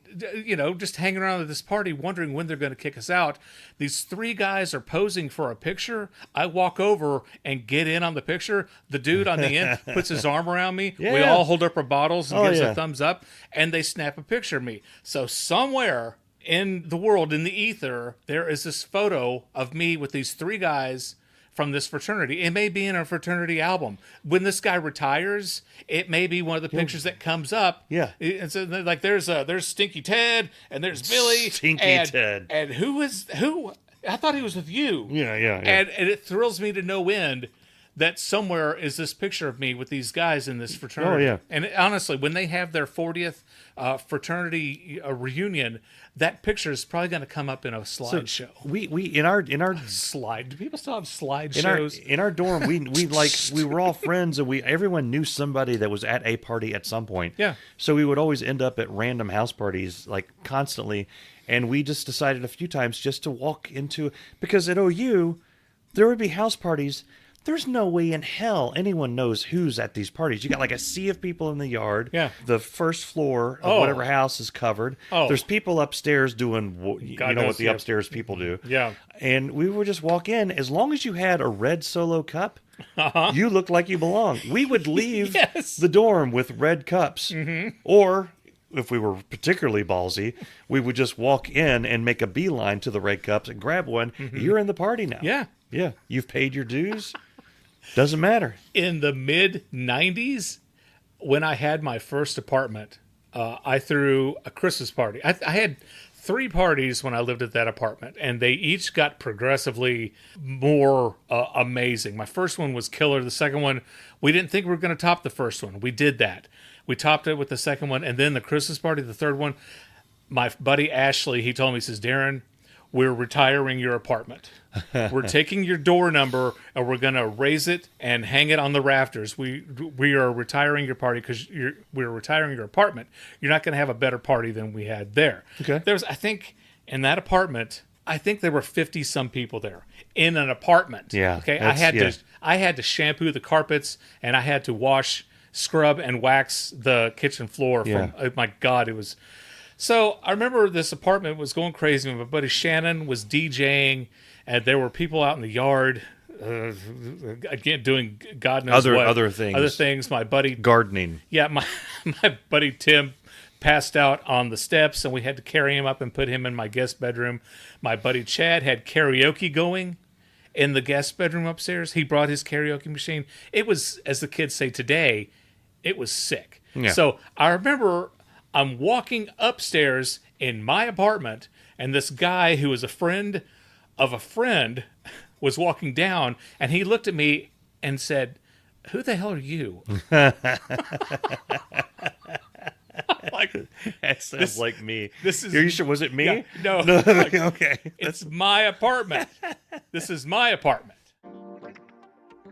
S1: just hanging around at this party, wondering when they're going to kick us out. These three guys are posing for a picture. I walk over and get in on the picture. The dude on the end puts his arm around me.
S2: Yeah.
S1: We all hold up our bottles and gives a thumbs up, and they snap a picture of me. So somewhere in the world, in the ether, there is this photo of me with these three guys from this fraternity. It may be in a fraternity album. When this guy retires, it may be one of the pictures that comes up.
S2: Yeah.
S1: And so like there's Stinky Ted and there's Billy.
S2: Ted.
S1: And who? I thought he was with you.
S2: Yeah.
S1: And it thrills me to no end that somewhere is this picture of me with these guys in this fraternity.
S2: Oh, yeah.
S1: And honestly, when they have their 40th fraternity reunion, that picture is probably going to come up in a slideshow.
S2: We in our
S1: slide. Do people still have slideshows?
S2: In our dorm, we were all friends, and everyone knew somebody that was at a party at some point.
S1: Yeah.
S2: So we would always end up at random house parties, like constantly, and we just decided a few times just to walk into, because at OU there would be house parties. There's no way in hell anyone knows who's at these parties. You got like a sea of people in the yard.
S1: Yeah.
S2: The first floor of whatever house is covered.
S1: Oh.
S2: There's people upstairs doing, what the upstairs people do.
S1: Yeah.
S2: And we would just walk in. As long as you had a red Solo cup, you looked like you belonged. We would leave the dorm with red cups. Mm-hmm. Or, if we were particularly ballsy, we would just walk in and make a beeline to the red cups and grab one. Mm-hmm. You're in the party now.
S1: Yeah.
S2: Yeah. You've paid your dues. Doesn't matter.
S1: In the mid-'90s, when I had my first apartment, I threw a Christmas party. I had 3 parties when I lived at that apartment, and they each got progressively more amazing. My first one was killer. The second one, we didn't think we were going to top the first one. We did that. We topped it with the second one, and then the Christmas party, the third one, my buddy Ashley, he told me, he says, Darin, we're retiring your apartment. We're taking your door number and we're going to raise it and hang it on the rafters. We are retiring your party because we're retiring your apartment. You're not going to have a better party than we had there.
S2: Okay.
S1: I think in that apartment, there were 50 some people there in an apartment.
S2: Yeah.
S1: Okay. I had to shampoo the carpets and I had to wash, scrub, and wax the kitchen floor. Oh my God, it was. So I remember this apartment was going crazy. My buddy Shannon was DJing, and there were people out in the yard, again doing God knows what
S2: other things.
S1: Other things. My buddy
S2: gardening.
S1: Yeah, my buddy Tim passed out on the steps, and we had to carry him up and put him in my guest bedroom. My buddy Chad had karaoke going in the guest bedroom upstairs. He brought his karaoke machine. It was, as the kids say today, it was sick.
S2: Yeah.
S1: So I remember I'm walking upstairs in my apartment, and this guy who was a friend of a friend was walking down, and he looked at me and said, "Who the hell are you?" Like,
S2: that sounds like me.
S1: This is.
S2: Are you sure? Was it me?
S1: Yeah, no.
S2: Like, okay.
S1: It's my apartment. This is my apartment.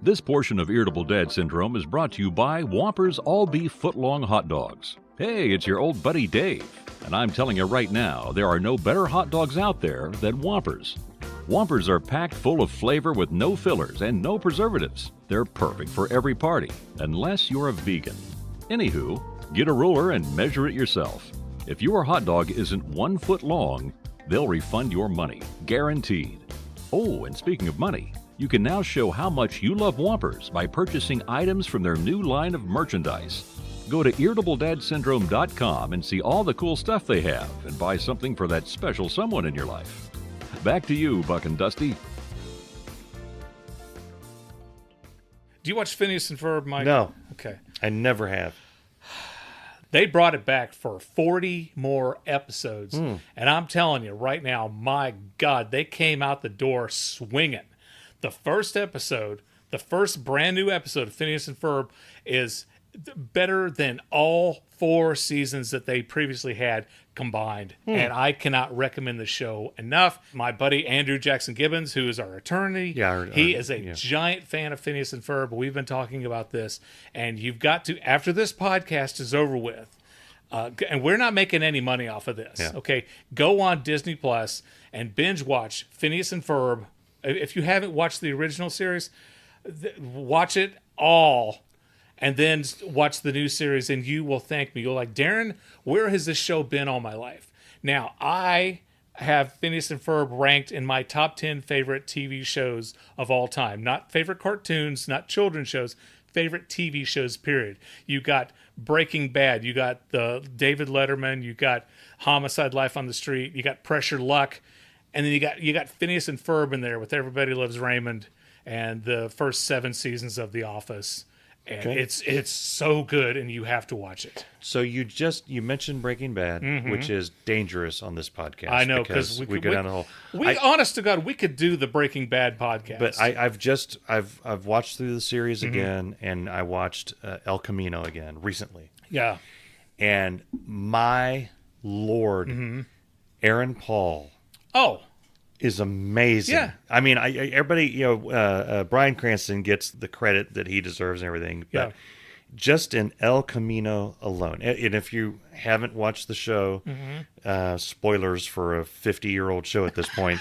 S4: This portion of Irritable Dad Syndrome is brought to you by Whoppers all-beef foot-long hot dogs. Hey, it's your old buddy Dave, and I'm telling you right now, there are no better hot dogs out there than Whoppers. Whoppers are packed full of flavor with no fillers and no preservatives. They're perfect for every party, unless you're a vegan. Anywho, get a ruler and measure it yourself. If your hot dog isn't 1 foot long, they'll refund your money, guaranteed. Oh, and speaking of money, you can now show how much you love Whoppers by purchasing items from their new line of merchandise. Go to irritabledadsyndrome.com and see all the cool stuff they have and buy something for that special someone in your life. Back to you, Buck and Dusty.
S1: Do you watch Phineas and Ferb, Mike?
S2: No.
S1: Okay.
S2: I never have.
S1: They brought it back for 40 more episodes. And I'm telling you right now, my God, they came out the door swinging. The first episode, the first brand new episode of Phineas and Ferb is better than all 4 seasons that they previously had combined. And I cannot recommend the show enough. My buddy Andrew Jackson Gibbons, who is our attorney, he is a giant fan of Phineas and Ferb. We've been talking about this, and you've got to, after this podcast is over with, and we're not making any money off of this, okay? Go on Disney Plus and binge watch Phineas and Ferb. If you haven't watched the original series, watch it all. And then watch the new series, and you will thank me. You're like, Darin, where has this show been all my life? Now, I have Phineas and Ferb ranked in my top 10 favorite TV shows of all time. Not favorite cartoons, not children's shows, favorite TV shows, period. You got Breaking Bad. You got the David Letterman. You got Homicide: Life on the Street. You got Pressure Luck. And then you got Phineas and Ferb in there with Everybody Loves Raymond. and the first 7 seasons of The Office. And it's so good, and you have to watch it.
S2: So you mentioned Breaking Bad, which is dangerous on this podcast.
S1: I know,
S2: because we go down the whole.
S1: Honest to God, we could do the Breaking Bad podcast.
S2: But I've watched through the series again, and I watched El Camino again recently.
S1: Yeah.
S2: And my Lord, Aaron Paul.
S1: Oh.
S2: Is amazing.
S1: Yeah.
S2: I mean, everybody, Bryan Cranston gets the credit that he deserves and everything. But just in El Camino alone, and if you haven't watched the show, spoilers for a 50-year-old show at this point.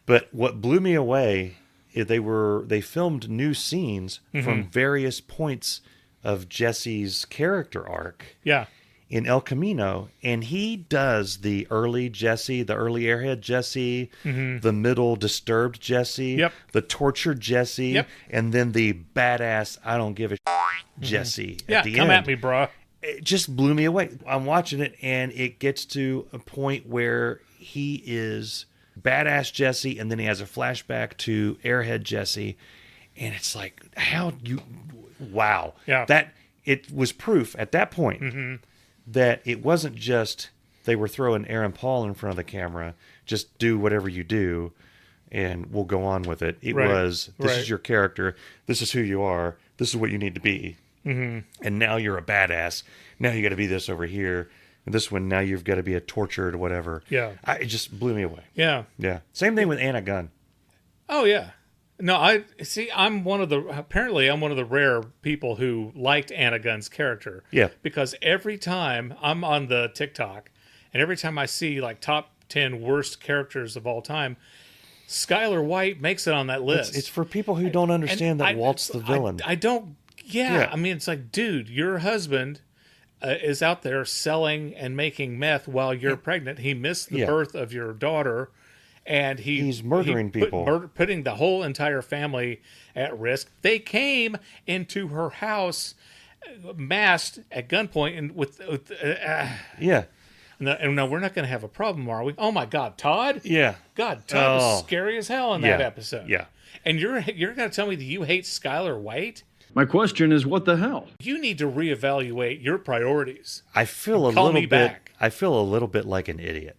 S2: But what blew me away is they filmed new scenes from various points of Jesse's character arc.
S1: Yeah.
S2: In El Camino, and he does the early Jesse, the early airhead Jesse, the middle disturbed Jesse, the tortured Jesse, and then the badass I don't give a Jesse at the end.
S1: Come at me, bro.
S2: It just blew me away. I'm watching it, and it gets to a point where he is badass Jesse, and then he has a flashback to airhead Jesse, and it's like, wow.
S1: Yeah.
S2: That it was proof at that point. That it wasn't just they were throwing Aaron Paul in front of the camera, just do whatever you do, and we'll go on with it. It was, this is your character, this is who you are, this is what you need to be, and now you're a badass. Now you got to be this over here, and this one now you've got to be a tortured whatever.
S1: Yeah,
S2: it just blew me away.
S1: Yeah.
S2: Same thing with Anna Gunn.
S1: Oh yeah. No, I'm one of the rare people who liked Anna Gunn's character.
S2: Yeah.
S1: Because every time I'm on the TikTok, and every time I see like top 10 worst characters of all time, Skylar White makes it on that list.
S2: It's for people who don't understand that Walt's the villain.
S1: I don't. Yeah. I mean, it's like, dude, your husband is out there selling and making meth while you're pregnant. He missed the birth of your daughter. And he's
S2: murdering people,
S1: putting the whole entire family at risk. They came into her house, masked at gunpoint, and with And no, we're not going to have a problem, are we? Oh my God, Todd!
S2: Yeah,
S1: God, Todd was scary as hell in that episode.
S2: Yeah,
S1: and you're going to tell me that you hate Skylar White?
S9: My question is, what the hell?
S1: You need to reevaluate your priorities.
S2: I feel a little bit like an idiot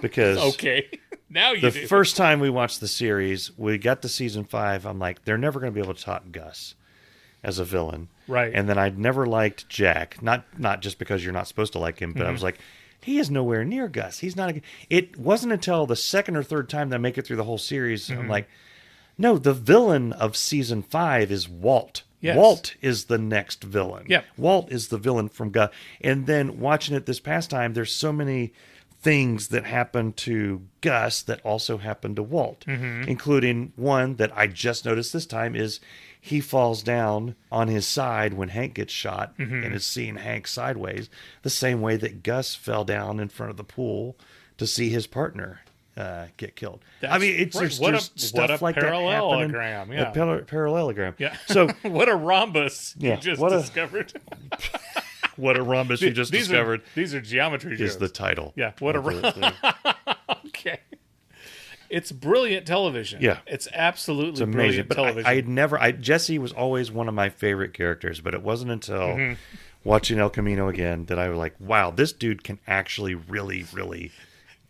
S2: because
S1: okay. Now you do.
S2: The first time we watched the series, we got to season 5. I'm like, they're never going to be able to top Gus as a villain,
S1: right?
S2: And then I'd never liked Jack, not just because you're not supposed to like him, but I was like, he is nowhere near Gus. He's not. It wasn't until the second or third time that I make it through the whole series, I'm like, no, the villain of season 5 is Walt.
S1: Yes.
S2: Walt is the next villain.
S1: Yeah,
S2: Walt is the villain from Gus. And then watching it this past time, there's so many things that happen to Gus that also happen to Walt, including one that I just noticed this time is he falls down on his side when Hank gets shot and is seeing Hank sideways, the same way that Gus fell down in front of the pool to see his partner get killed. I mean, it's there's stuff like that happening. Parallelogram.
S1: Yeah.
S2: So
S1: what a rhombus you just discovered.
S2: What a rhombus you just discovered.
S1: These are geometry jokes.
S2: Is the title.
S1: Yeah. What a rhombus. Okay. It's brilliant television.
S2: Yeah.
S1: It's absolutely
S2: amazing.
S1: Brilliant
S2: but
S1: television.
S2: Jesse was always one of my favorite characters, but it wasn't until watching El Camino again that I was like, wow, this dude can actually really, really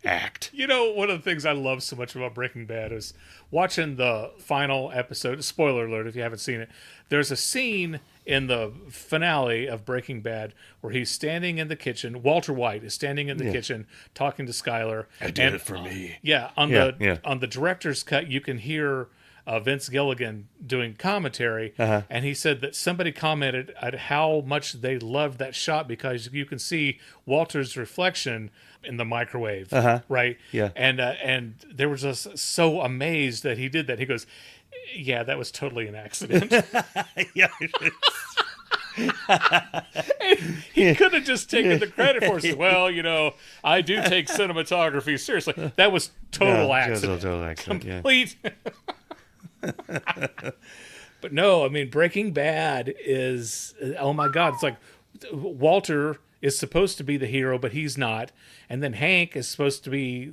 S2: act.
S1: You know, one of the things I love so much about Breaking Bad is watching the final episode. Spoiler alert if you haven't seen it. There's a scene in the finale of Breaking Bad where he's standing in the kitchen. Walter White is standing in the kitchen talking to Skylar.
S2: I did it for me.
S1: Yeah, on the director's cut, you can hear Vince Gilligan doing commentary, and he said that somebody commented at how much they loved that shot because you can see Walter's reflection in the microwave, right?
S2: Yeah,
S1: and they were just so amazed that he did that. He goes, "Yeah, that was totally an accident."
S2: Yeah.
S1: He could have just taken the credit for it. Well, you know, I do take cinematography seriously. That was total accident.
S2: Total accident.
S1: Complete. But no, I mean, Breaking Bad is, oh my God, it's like Walter is supposed to be the hero, but he's not. And then Hank is supposed to be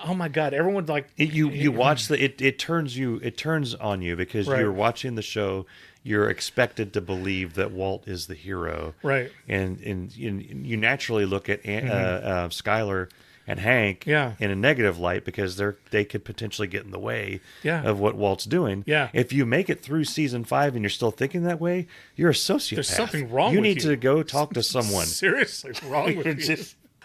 S1: oh my God, everyone like
S2: you watch it turns on you because
S1: Right.
S2: you're watching the show. You're expected to believe that Walt is the hero,
S1: Right.
S2: And you naturally look at Skylar and Hank
S1: Yeah.
S2: in a negative light because they could potentially get in the way
S1: Yeah.
S2: of what Walt's doing.
S1: Yeah.
S2: If you make it through season 5 and you're still thinking that way, you're a sociopath.
S1: There's something wrong
S2: you
S1: with
S2: need
S1: you.
S2: to go talk to someone.
S1: Seriously wrong with you.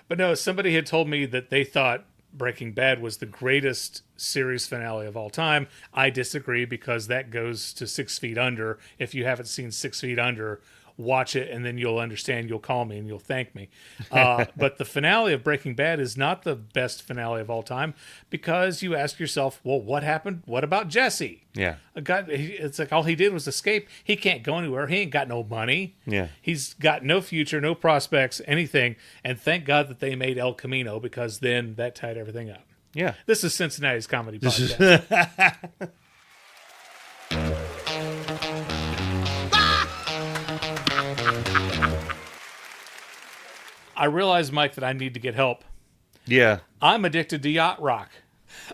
S1: But no, somebody had told me that they thought Breaking Bad was the greatest series finale of all time. I disagree because that goes to 6 Feet Under. If you haven't seen 6 Feet Under, watch it and then you'll understand. You'll call me and you'll thank me. But the finale of Breaking Bad is not the best finale of all time because you ask yourself, well, what happened? What about Jesse?
S2: Yeah.
S1: It's like all he did was escape. He can't go anywhere. He ain't got no money.
S2: Yeah.
S1: He's got no future, no prospects, anything. And thank God that they made El Camino because then that tied everything up.
S2: Yeah.
S1: This is Cincinnati's comedy podcast. I realize, Mike, that I need to get help.
S2: Yeah.
S1: I'm addicted to yacht rock.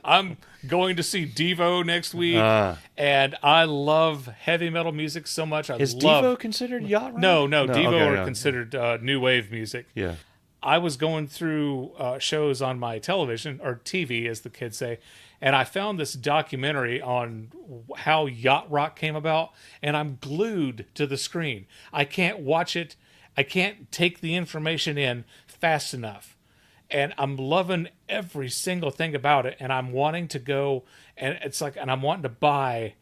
S1: I'm going to see Devo next week, and I love heavy metal music so much.
S2: Is Devo considered yacht rock?
S1: No, Devo
S2: okay,
S1: are
S2: no.
S1: considered new wave music.
S2: Yeah.
S1: I was going through shows on my television, or TV, as the kids say, and I found this documentary on how yacht rock came about, and I'm glued to the screen. I can't watch it. I can't take the information in fast enough. And I'm loving every single thing about it, and I'm wanting to go, and I'm wanting to buy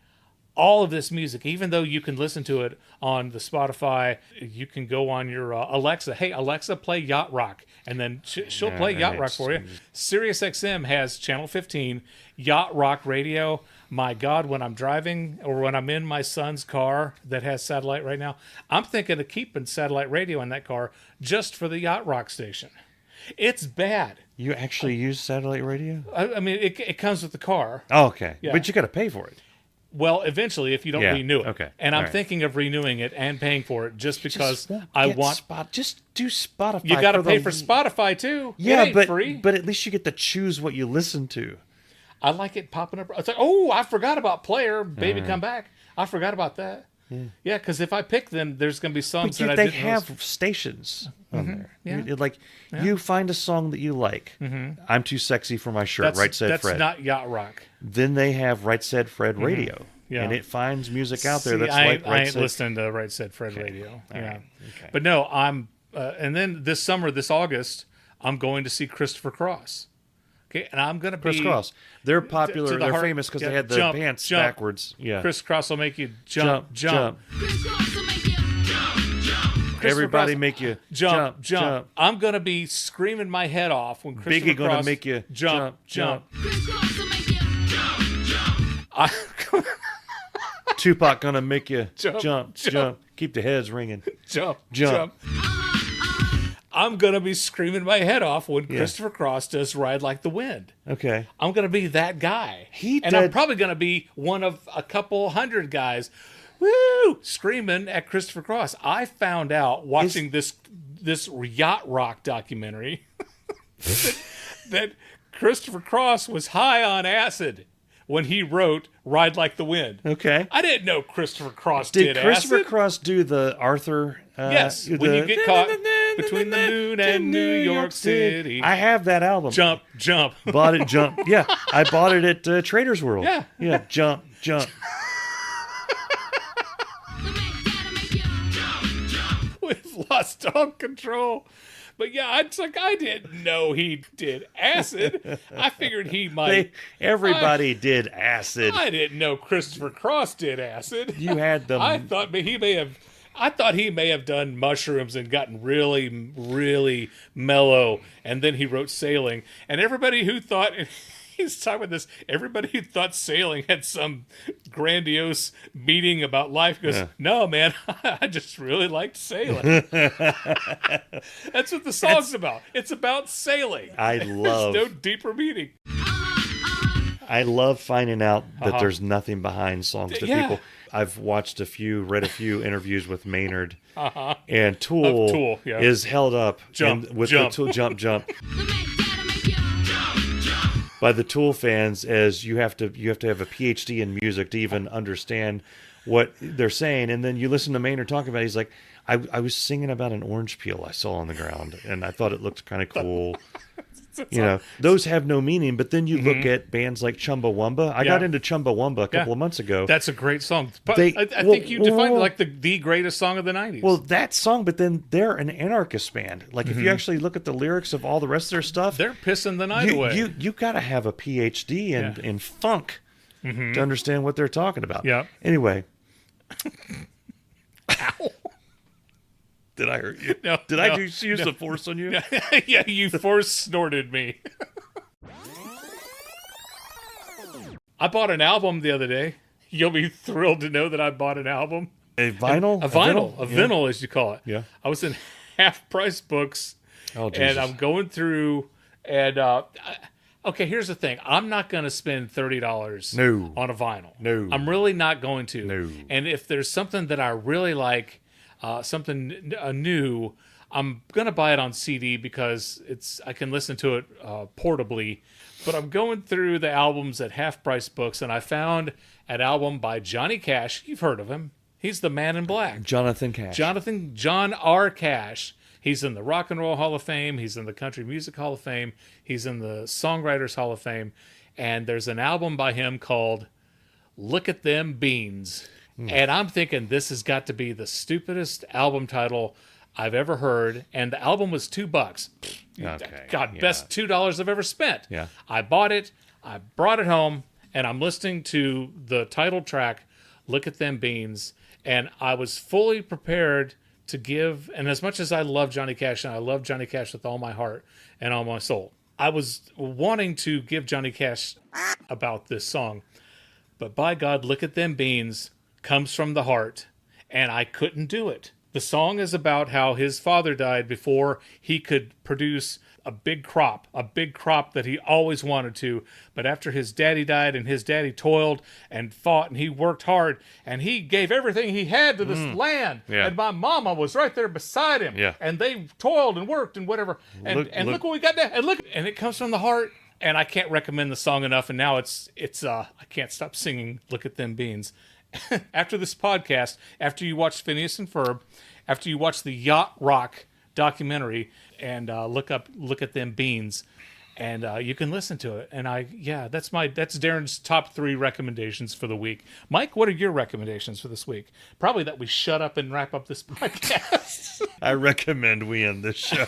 S1: all of this music, even though you can listen to it on the Spotify. You can go on your Alexa. Hey, Alexa, play yacht rock, and then she'll play yacht rock for you. Sirius XM has channel 15, yacht rock radio. My God, when I'm driving or when I'm in my son's car that has satellite right now, I'm thinking of keeping satellite radio in that car just for the yacht rock station. It's bad.
S2: You actually use satellite radio?
S1: I mean, it comes with the car.
S2: Oh, okay.
S1: Yeah.
S2: But you got to pay for it.
S1: Well, eventually, if you don't renew it.
S2: Okay.
S1: And I'm
S2: right.
S1: thinking of renewing it and paying for it just because
S2: Just do Spotify.
S1: You got to pay for Spotify too.
S2: Yeah,
S1: it ain't
S2: but
S1: free.
S2: But at least you get to choose what you listen to.
S1: I like it popping up. It's like, oh, I forgot about Player, Baby Come Back. I forgot about that. Yeah, because if I pick them, there's going to be songs that I didn't
S2: They have stations on there.
S1: Yeah.
S2: You find a song that you like. I'm Too Sexy for My Shirt, Right Said Fred.
S1: That's not yacht rock.
S2: Then they have Right Said Fred radio.
S1: Yeah.
S2: And it finds music out there that's
S1: I
S2: like
S1: I ain't listening to Right Said Fred radio.
S2: All
S1: Yeah.
S2: right. Okay.
S1: But no, I'm and then this summer, this August, I'm going to see Christopher Cross. Okay, and I'm going to be
S2: Criss Cross. They're popular. They're
S1: heart-
S2: famous because
S1: yeah,
S2: they had the
S1: jump,
S2: pants
S1: jump.
S2: backwards. Yeah.
S1: Criss Cross will make you jump.
S2: Everybody
S1: Cross,
S2: make you
S1: jump. I'm going to be screaming my head off when Christopher
S2: Biggie
S1: Cross
S2: gonna make you
S1: jump.
S2: Tupac gonna make you
S1: Jump.
S2: jump. Keep the heads ringing.
S1: Jump. I'm going to be screaming my head off when Christopher Cross does Ride Like the Wind.
S2: Okay.
S1: I'm going to be that guy. I'm probably going to be one of a couple hundred guys screaming at Christopher Cross. I found out watching this yacht rock documentary that Christopher Cross was high on acid when he wrote Ride Like the Wind.
S2: Okay.
S1: I didn't know Christopher Cross did
S2: Christopher
S1: acid.
S2: Cross do the Arthur?
S1: Yes, when you get caught between the moon and New York City.
S2: I have that album.
S1: Jump.
S2: Bought it, jump. Yeah, I bought it at Trader's World.
S1: Yeah.
S2: Jump.
S1: We've lost all control. But yeah, it's like I didn't know he did acid. I figured he might.
S2: Everybody did acid.
S1: I didn't know Christopher Cross did acid.
S2: You had them.
S1: I thought he may have done mushrooms and gotten really, really mellow, and then he wrote Sailing. And everybody who thought he's talking about this, everybody who thought Sailing had some grandiose meaning about life goes, no, man, I just really liked sailing. That's what the song's about. It's about sailing.
S2: There's no
S1: deeper meaning.
S2: I love finding out that there's nothing behind songs to people. I've read a few interviews with Maynard, and Tool is held up
S1: jump.
S2: the Tool jump. by the Tool fans as you have to have a PhD in music to even understand what they're saying. And then you listen to Maynard talking about it, he's like, I was singing about an orange peel I saw on the ground, and I thought it looked kind of cool. Those have no meaning. But then you look at bands like Chumbawamba. I got into Chumbawamba a couple of months ago.
S1: That's a great song. But I think you defined it like the greatest song of the 90s.
S2: Well, that song, but then they're an anarchist band. Like, if you actually look at the lyrics of all the rest of their stuff,
S1: they're pissing the night away.
S2: You got to have a PhD in funk to understand what they're talking about.
S1: Yeah.
S2: Anyway.
S1: Ow.
S2: Did I hurt you?
S1: No.
S2: Did I use the force on you?
S1: Yeah, you force snorted me. I bought an album the other day. You'll be thrilled to know that I bought an album.
S2: A vinyl?
S1: A vinyl, as you call it.
S2: Yeah.
S1: I was in Half Price Books,
S2: Jesus.
S1: And I'm going through, and okay, here's the thing. I'm not going to spend $30 on a vinyl.
S2: No.
S1: I'm really not going to.
S2: No.
S1: And if there's something that I really like, something new, I'm gonna buy it on CD because I can listen to it portably. But I'm going through the albums at Half Price Books, and I found an album by Johnny Cash. You've heard of him? He's the Man in Black.
S2: Jonathan Cash.
S1: John R. Cash. He's in the Rock and Roll Hall of Fame. He's in the Country Music Hall of Fame. He's in the Songwriters Hall of Fame. And there's an album by him called "Look at Them Beans." And I'm thinking this has got to be the stupidest album title I've ever heard. And the album was $2.
S2: Okay.
S1: God, best $2 I've ever spent.
S2: Yeah.
S1: I bought it. I brought it home, and I'm listening to the title track, "Look at Them Beans." And I was fully prepared to give, and as much as I love Johnny Cash, and I love Johnny Cash with all my heart and all my soul, I was wanting to give Johnny Cash about this song. But by God, "Look at Them Beans" comes from the heart, and I couldn't do it. The song is about how his father died before he could produce a big crop that he always wanted to. But after his daddy died, and his daddy toiled and fought, and he worked hard, and he gave everything he had to this land.
S2: Yeah.
S1: And my mama was right there beside him.
S2: Yeah.
S1: And they toiled and worked and whatever. And look what we got now. And it comes from the heart. And I can't recommend the song enough. And now it's I can't stop singing "Look at Them Beans." After this podcast, after you watch Phineas and Ferb, after you watch the Yacht Rock documentary, and look at Them Beans, and you can listen to it. And that's Darin's top 3 recommendations for the week. Mike, what are your recommendations for this week? Probably that we shut up and wrap up this podcast.
S2: I recommend we end this show.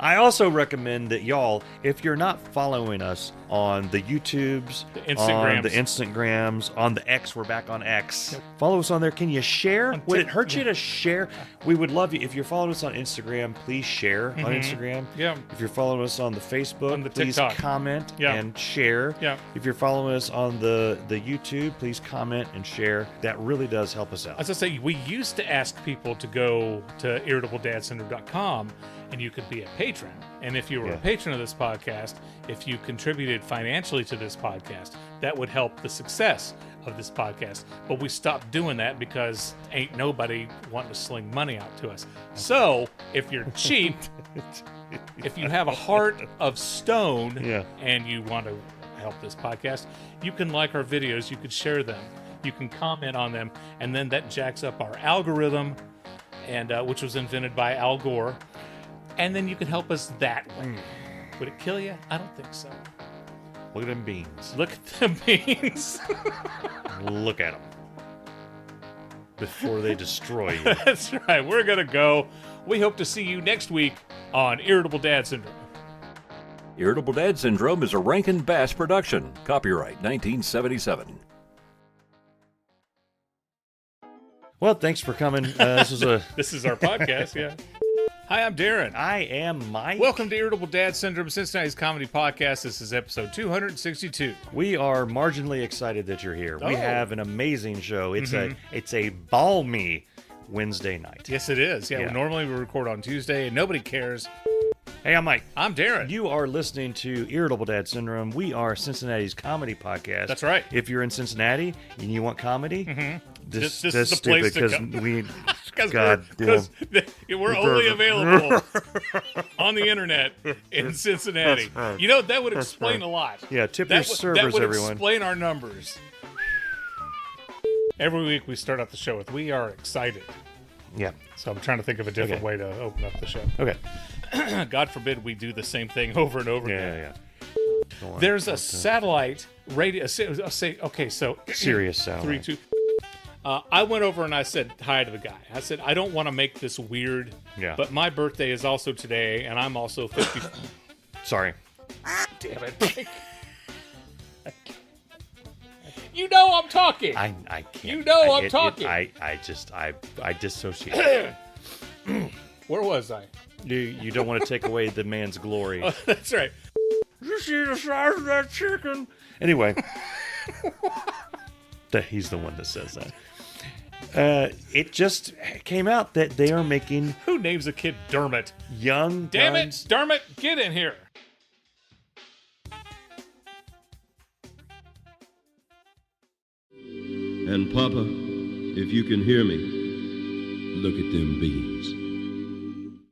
S2: I also recommend that y'all, if you're not following us on the YouTubes, on the Instagrams, on the X, we're back on X. Yep. Follow us on there. Can you share? Would it hurt you to share? We would love you. If you're following us on Instagram, please share on Instagram.
S1: Yeah.
S2: If you're following us on the Facebook,
S1: on the
S2: please
S1: TikTok,
S2: comment and share.
S1: Yeah.
S2: If you're following us on the YouTube, please comment and share. That really does help us out.
S1: As I say, we used to ask people to go to irritabledadsyndrome.com, and you could be a patron. And if you were a patron of this podcast, if you contributed financially to this podcast, that would help the success of this podcast. But we stopped doing that because ain't nobody wanting to sling money out to us. So if you're cheap, if you have a heart of stone and you want to help this podcast, you can like our videos, you can share them, you can comment on them, and then that jacks up our algorithm, and which was invented by Al Gore. And then you can help us that way. Would it kill you? I don't think so.
S2: Look at them beans.
S1: Look at them beans.
S2: Look at them. Before they destroy you.
S1: That's right. We're going to go. We hope to see you next week on Irritable Dad Syndrome.
S4: Irritable Dad Syndrome is a Rankin Bass production. Copyright 1977.
S2: Well, thanks for coming. This is
S1: our podcast, yeah. Hi, I'm Darin.
S2: I am Mike.
S1: Welcome to Irritable Dad Syndrome, Cincinnati's comedy podcast. This is episode 262.
S2: We are marginally excited that you're here. We have an amazing show. It's a balmy Wednesday night.
S1: Yes, it is. Yeah. Normally we record on Tuesday, and nobody cares.
S2: Hey, I'm Mike.
S1: I'm Darin.
S2: You are listening to Irritable Dad Syndrome. We are Cincinnati's comedy podcast.
S1: That's right.
S2: If you're in Cincinnati and you want comedy,
S1: This is the place to come.
S2: Because
S1: we're only available on the internet in Cincinnati.
S2: Right.
S1: You know, that would explain a lot.
S2: Yeah, tip your servers,
S1: that would
S2: everyone.
S1: explain our numbers. Every week we start out the show with "We are excited."
S2: Yeah.
S1: So I'm trying to think of a different way to open up the show.
S2: Okay.
S1: God forbid we do the same thing over and over again.
S2: Yeah.
S1: There's a satellite radio. Okay, so
S2: Sirius satellite.
S1: 3, 2. I went over and I said hi to the guy. I said, I don't want to make this weird, but my birthday is also today, and I'm also 50.
S2: Sorry.
S1: Damn it. You know I'm talking.
S2: I can't.
S1: You know I'm talking.
S2: I dissociate.
S1: Where was I?
S2: You don't want to take away the man's glory.
S1: Oh, that's right.
S2: You see the size of that chicken? Anyway. He's the one that says that. It just came out that they are making...
S1: Who names a kid Dermot?
S2: Young
S1: Damn
S2: guns.
S1: it, Dermot, get in here.
S11: And Papa, if you can hear me, look at them beans.